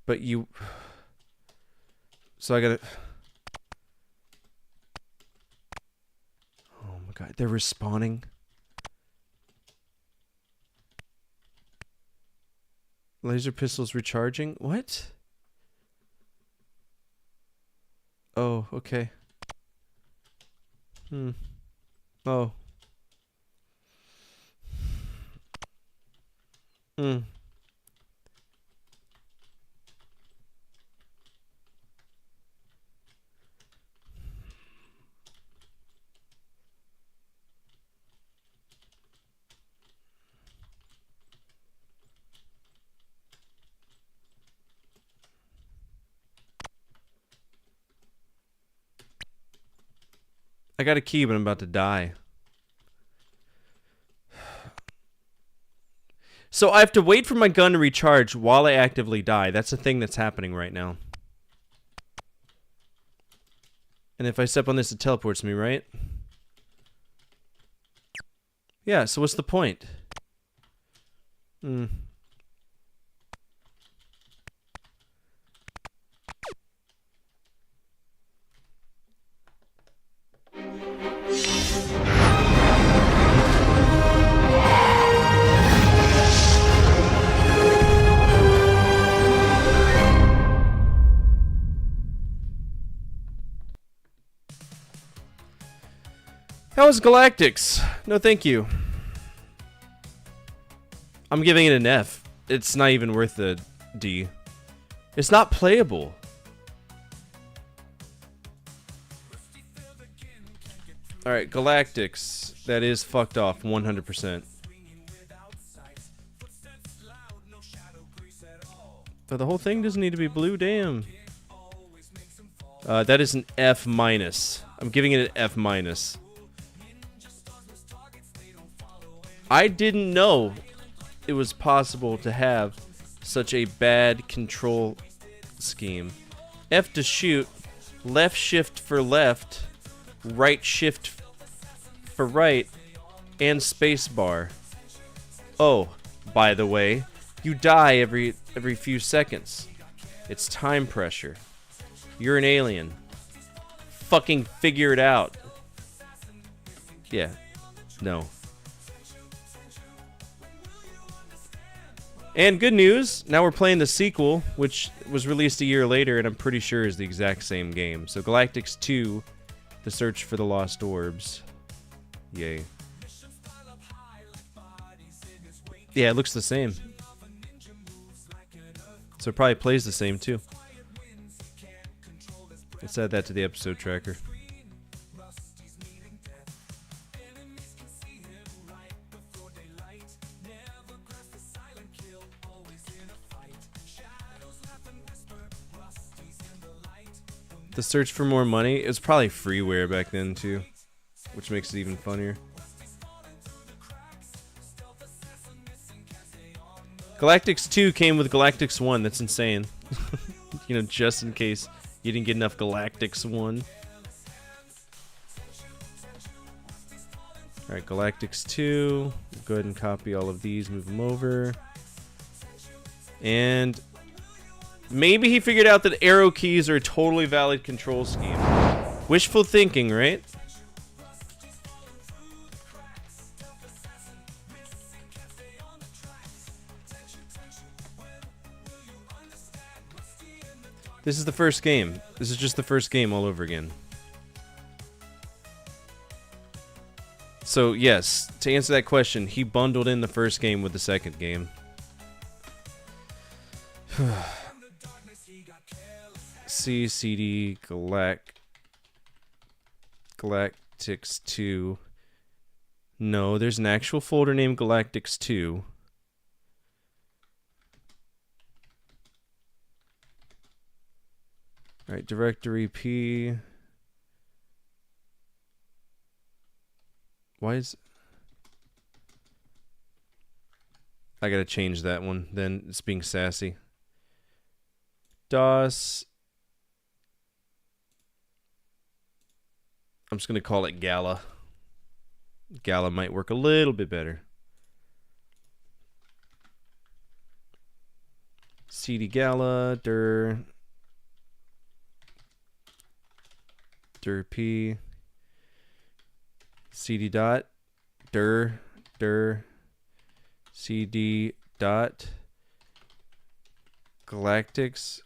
But you... So I gotta... Oh my God, they're respawning. Laser pistols recharging? What? Oh, okay. Oh. I got a key, but I'm about to die. So I have to wait for my gun to recharge while I actively die. That's the thing that's happening right now. And if I step on this, it teleports me, right? Yeah, so what's the point? How was Galactics? No, thank you. I'm giving it an F. It's not even worth a D. It's not playable. Alright, Galactics. That is fucked off 100%. But the whole thing doesn't need to be blue, damn. That is an F minus. I'm giving it an F minus. I didn't know it was possible to have such a bad control scheme. F to shoot, left shift for left, right shift for right, and space bar. Oh, by the way, you die every few seconds. It's time pressure. You're an alien. Fucking figure it out. Yeah. No. And good news, now we're playing the sequel, which was released a year later, and I'm pretty sure is the exact same game. So Galactics 2, The Search for the Lost Orbs. Yay. Yeah, it looks the same. So it probably plays the same, too. Let's add that to the episode tracker. The search for more money. It was probably freeware back then too, which makes it even funnier. Galactics 2 came with Galactics 1. That's insane. You know, just in case you didn't get enough Galactics 1. Alright, Galactics 2. Go ahead and copy all of these, move them over. And maybe he figured out that arrow keys are a totally valid control scheme. Wishful thinking, right? This is the first game. This is just the first game all over again. So, yes, to answer that question, he bundled in the first game with the second game. C, CD, Galactics 2. No, there's an actual folder named Galactics 2. Alright, directory P. Why is... I gotta change that one, then it's being sassy. DOS. I'm just gonna call it Gala. Gala might work a little bit better. CD Gala, dir P. cd dot dir cd dot galactics.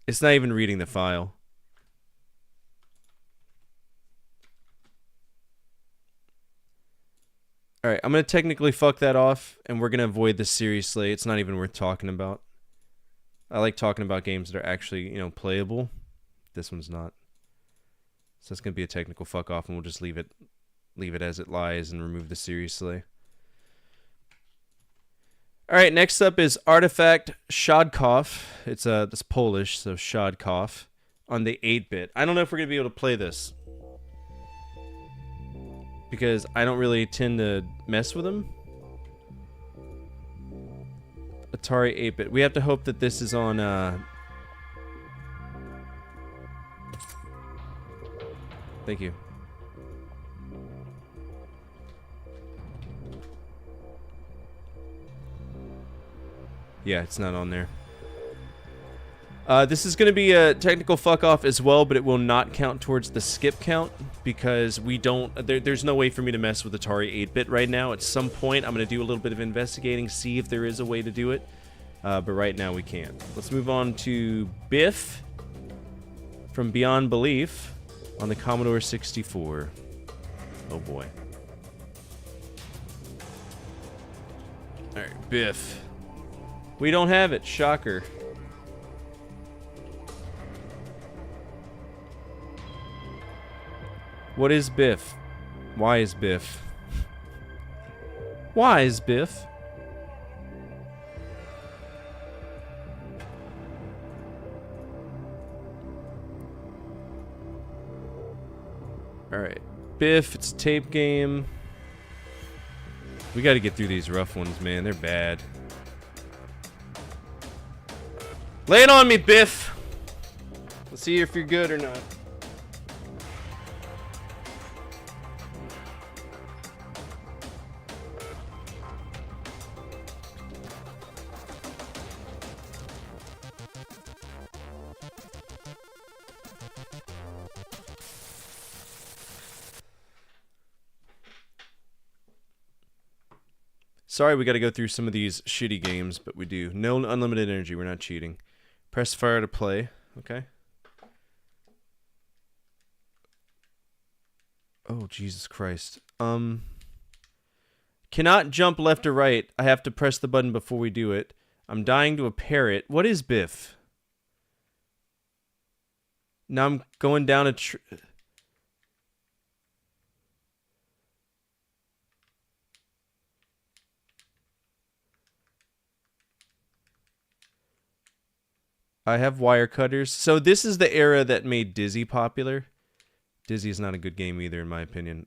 It's not even reading the file. Alright, I'm going to technically fuck that off, and we're going to avoid this seriously. It's not even worth talking about. I like talking about games that are actually, you know, playable. This one's not. So it's going to be a technical fuck off, and we'll just leave it as it lies and remove the seriously. Alright, next up is Artifact Shodkov. It's Polish, so Shodkov on the 8-bit. I don't know if we're going to be able to play this, because I don't really tend to mess with them. Atari 8-bit. We have to hope that this is on Thank you. Yeah, it's not on there. This is going to be a technical fuck off as well, but it will not count towards the skip count because we don't. There's no way for me to mess with Atari 8-bit right now. At some point, I'm going to do a little bit of investigating, see if there is a way to do it. But right now we can't. Let's move on to Biff from Beyond Belief on the Commodore 64. Oh boy. All right, Biff. We don't have it. Shocker. What is Biff? Why is Biff? Why is Biff? Alright. Biff, it's a tape game. We gotta get through these rough ones, man. They're bad. Lay it on me, Biff! Let's see if you're good or not. Sorry we gotta go through some of these shitty games, but we do. No unlimited energy, we're not cheating. Press fire to play. Okay. Oh, Jesus Christ. Cannot jump left or right. I have to press the button before we do it. I'm dying to a parrot. What is Biff? Now I'm going down a I have wire cutters. So this is the era that made Dizzy popular. Dizzy is not a good game either, in my opinion.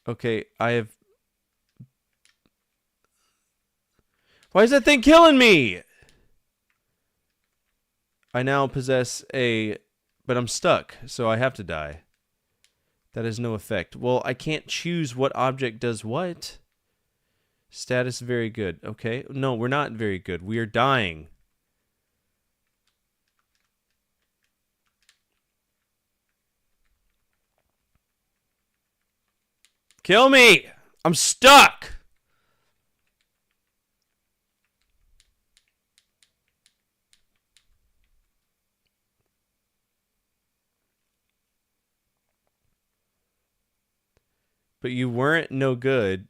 Okay, I have... Why is that thing killing me? I now possess a... But I'm stuck, so I have to die. That has no effect. Well, I can't choose what object does what. Status very good. Okay. No, we're not very good. We are dying. Kill me! I'm stuck! But you weren't no good.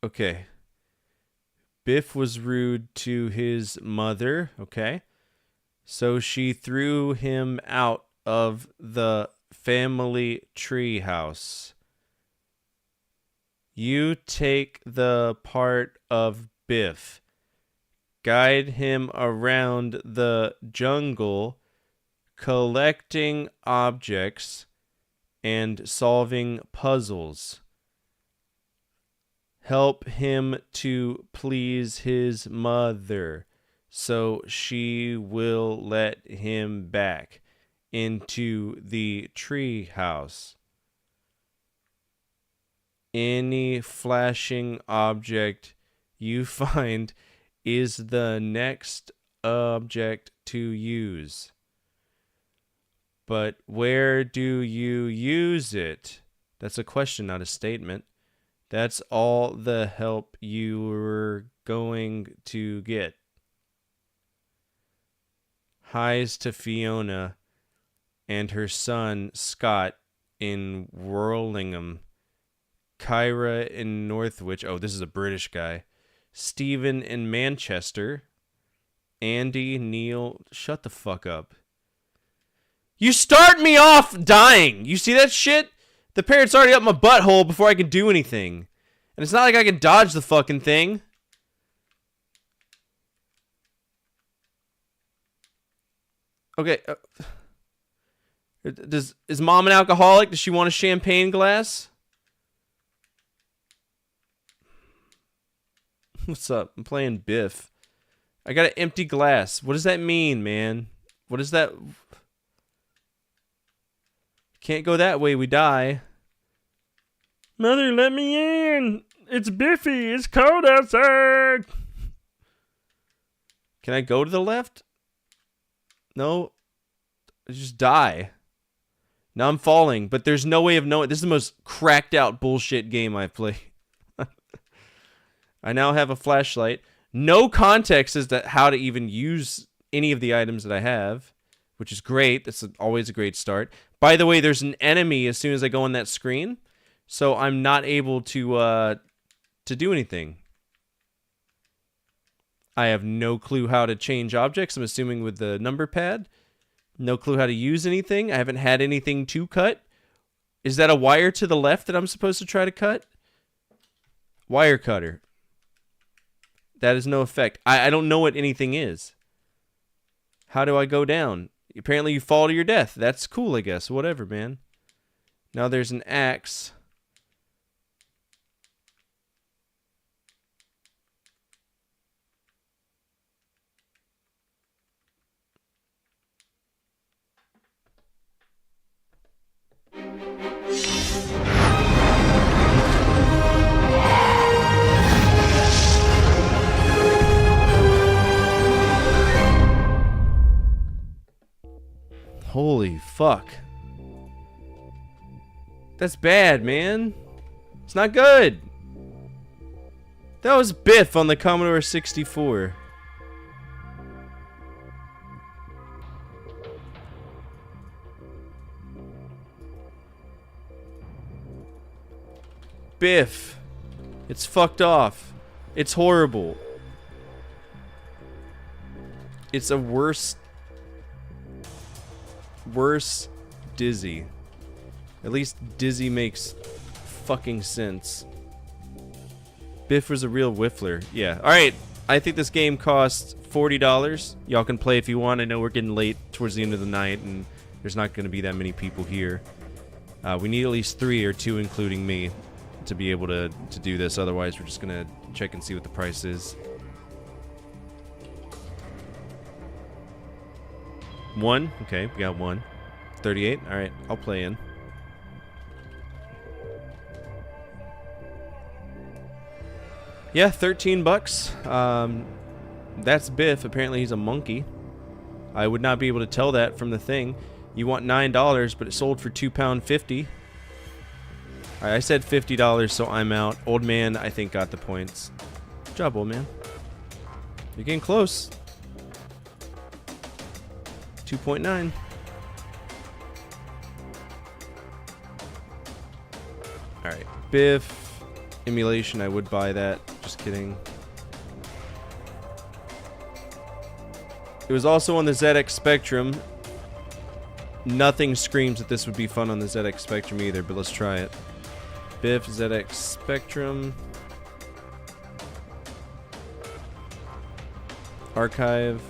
Okay. Biff was rude to his mother. Okay. So she threw him out of the family tree house. You take the part of Biff. Guide him around the jungle, collecting objects and solving puzzles. Help him to please his mother, so she will let him back into the tree house. Any flashing object you find is the next object to use. But where do you use it? That's a question, not a statement. That's all the help you were going to get. Highs to Fiona and her son Scott in Worlingham. Kyra in Northwich. Oh, this is a British guy. Stephen in Manchester. Andy, Neil. Shut the fuck up. You start me off dying. You see that shit? The parrot's already up my butthole before I can do anything. And it's not like I can dodge the fucking thing. Okay. Is mom an alcoholic? Does she want a champagne glass? What's up? I'm playing Biff. I got an empty glass. What does that mean, man? What is that? Can't go that way, we die. Mother, let me in. It's Biffy. It's cold outside. Can I go to the left? No. I just die. Now I'm falling, but there's no way of knowing. This is the most cracked out bullshit game I've played. I now have a flashlight. No context as to how to even use any of the items that I have, which is great. That's always a great start. By the way, there's an enemy as soon as I go on that screen, so I'm not able to do anything. I have no clue how to change objects. I'm assuming with the number pad. No clue how to use anything. I haven't had anything to cut. Is that a wire to the left that I'm supposed to try to cut? Wire cutter. That is no effect. I don't know what anything is. How do I go down? Apparently you fall to your death. That's cool, I guess. Whatever, man. Now there's an axe. Holy fuck. That's bad, man. It's not good. That was Biff on the Commodore 64. Biff. It's fucked off. It's horrible. It's a worse Dizzy. At least Dizzy makes fucking sense. Biff was a real whiffler. Yeah. Alright. I think this game costs $40. Y'all can play if you want. I know we're getting late towards the end of the night and there's not going to be that many people here. We need at least 3 or 2 including me to be able to do this. Otherwise, we're just going to check and see what the price is. 1. Okay, we got 1. 38. All right, I'll play in. Yeah, $13. That's Biff. Apparently he's a monkey. I would not be able to tell that from the thing. You want $9, but it sold for £2.50. All right, I said $50, so I'm out. Old man, I think, got the points. Good job, old man. You're getting close. 2.9. Alright, Biff. Emulation, I would buy that. Just kidding. It was also on the ZX Spectrum. Nothing screams that this would be fun on the ZX Spectrum either, but let's try it. Biff, ZX Spectrum. Archive.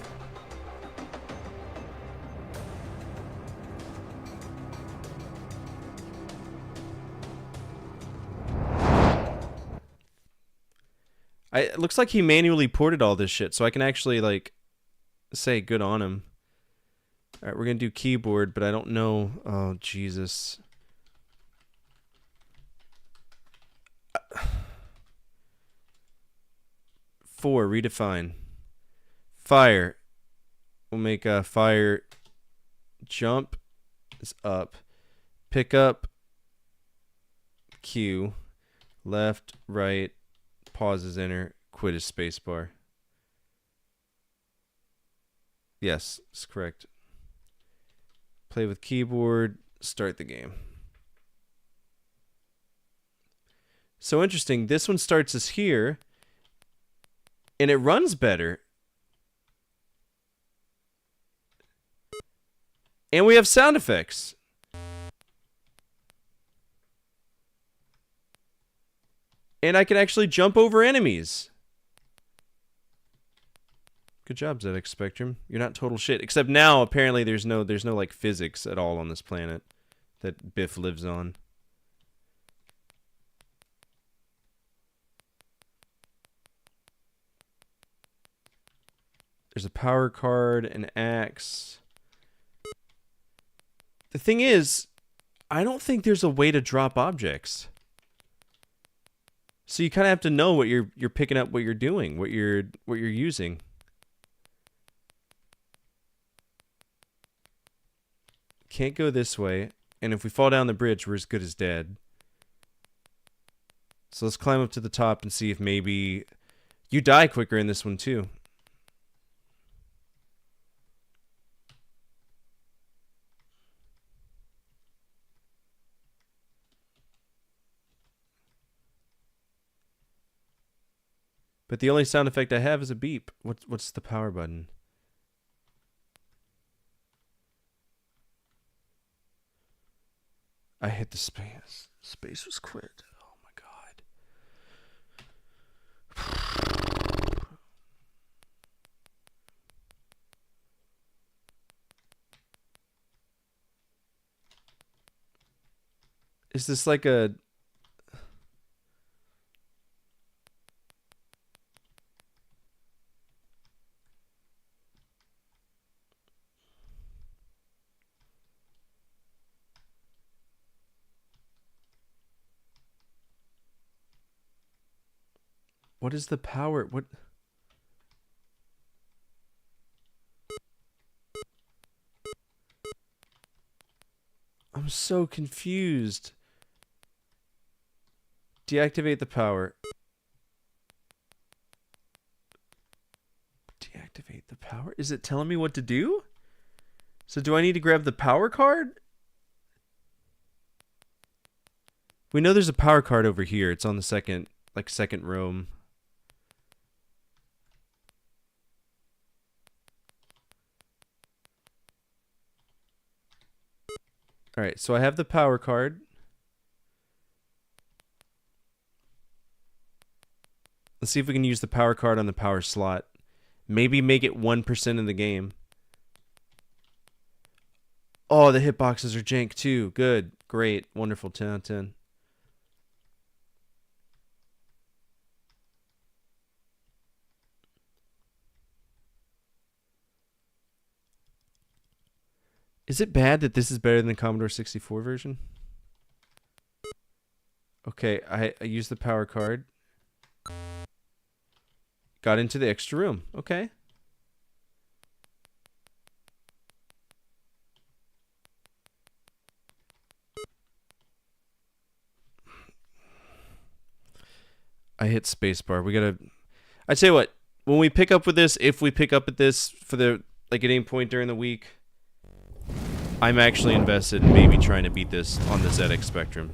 It looks like he manually ported all this shit, so I can actually, like, say good on him. Alright, we're gonna do keyboard, but I don't know. Oh, Jesus. 4, redefine. Fire. We'll make a fire jump is up. Pick up Q. Left, right, pause is enter, quit is spacebar. Yes, that's correct. Play with keyboard, start the game. So interesting, this one starts us here, and it runs better. And we have sound effects. And I can actually jump over enemies. Good job, ZX Spectrum. You're not total shit. Except now, apparently, there's no like physics at all on this planet that Biff lives on. There's a power card, an axe. The thing is, I don't think there's a way to drop objects. So you kind of have to know what you're picking up, what you're doing, what you're using. Can't go this way, and if we fall down the bridge, we're as good as dead. So let's climb up to the top and see if maybe you die quicker in this one too. But the only sound effect I have is a beep. What's the power button? I hit the space. Space was quit. Oh my god. Is this like a... What is the power? What? I'm so confused. Deactivate the power. Deactivate the power? Is it telling me what to do? So do I need to grab the power card? We know there's a power card over here. It's on the second row. Alright, so I have the power card. Let's see if we can use the power card on the power slot. Maybe make it 1% in the game. Oh, the hitboxes are jank too. Good. Great. Wonderful. 10 out of 10. Is it bad that this is better than the Commodore 64 version? Okay, I used the power card. Got into the extra room. Okay. I hit spacebar. We gotta... I tell you what, when we pick up with this, if we pick up at this for the at any point during the week, I'm actually invested in maybe trying to beat this on the ZX Spectrum.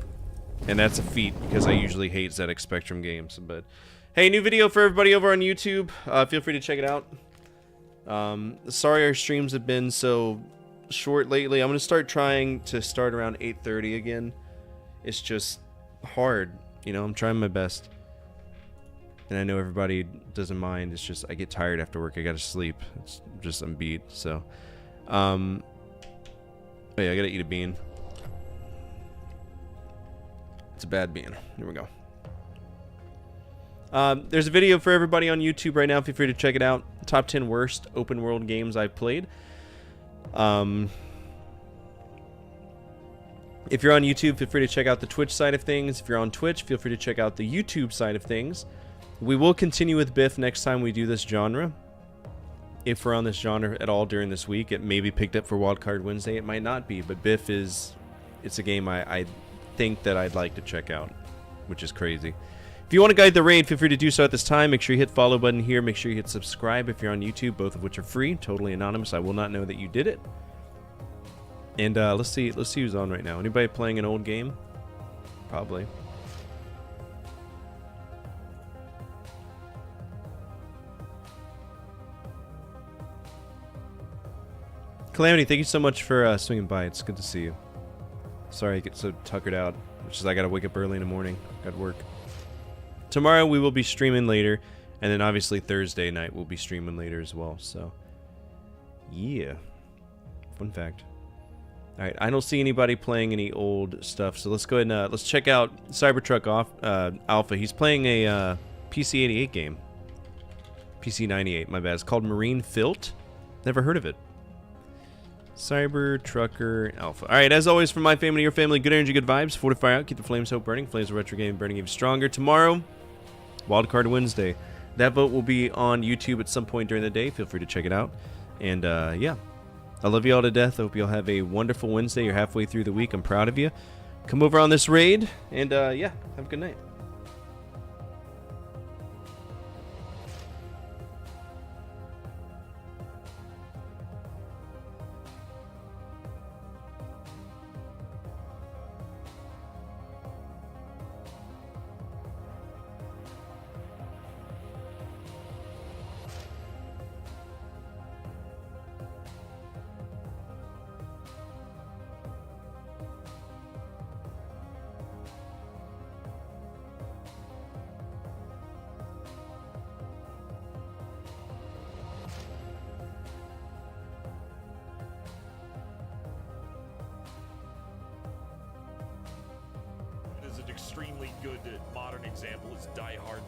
And that's a feat, because I usually hate ZX Spectrum games. But hey, new video for everybody over on YouTube. Feel free to check it out. Sorry our streams have been so short lately. I'm going to start trying to start around 8:30 again. It's just hard. You know, I'm trying my best. And I know everybody doesn't mind. It's just I get tired after work. I got to sleep. It's just I'm beat. So, oh yeah, I got to eat a bean. It's a bad bean. Here we go. There's a video for everybody on YouTube right now. Feel free to check it out. Top 10 worst open world games I've played. If you're on YouTube, feel free to check out the Twitch side of things. If you're on Twitch, feel free to check out the YouTube side of things. We will continue with Biff next time we do this genre. if we're on this genre at all during this week. It may be picked up for Wildcard Wednesday. It might not be, but Biff is, it's a game I think that I'd like to check out, which is crazy. If you want to guide the raid, feel free to do so at this time. Make sure you hit follow button here. Make sure you hit subscribe if you're on YouTube, both of which are free, totally anonymous. I will not know that you did it. And let's see who's on right now. Anybody playing an old game? Probably. Calamity, thank you so much for swinging by. It's good to see you. Sorry I get so tuckered out, which is I gotta wake up early in the morning. Got work. Tomorrow we will be streaming later, and then obviously Thursday night we'll be streaming later as well. So, yeah. Fun fact. All right, I don't see anybody playing any old stuff, so let's go ahead and let's check out Cybertruck Alpha. He's playing a PC-88 game. PC-98, my bad. It's called Marine Filt. Never heard of it. Cybertrucker Alpha. Alright, as always, from my family to your family, good energy, good vibes. Fortify out, keep the flames hope burning. Flames of retro game burning even stronger. Tomorrow, Wildcard Wednesday. That vote will be on YouTube at some point during the day. Feel free to check it out. And yeah, I love you all to death. I hope you all have a wonderful Wednesday. You're halfway through the week. I'm proud of you. Come over on this raid, and yeah, have a good night. Is an extremely good modern example is Die Hard.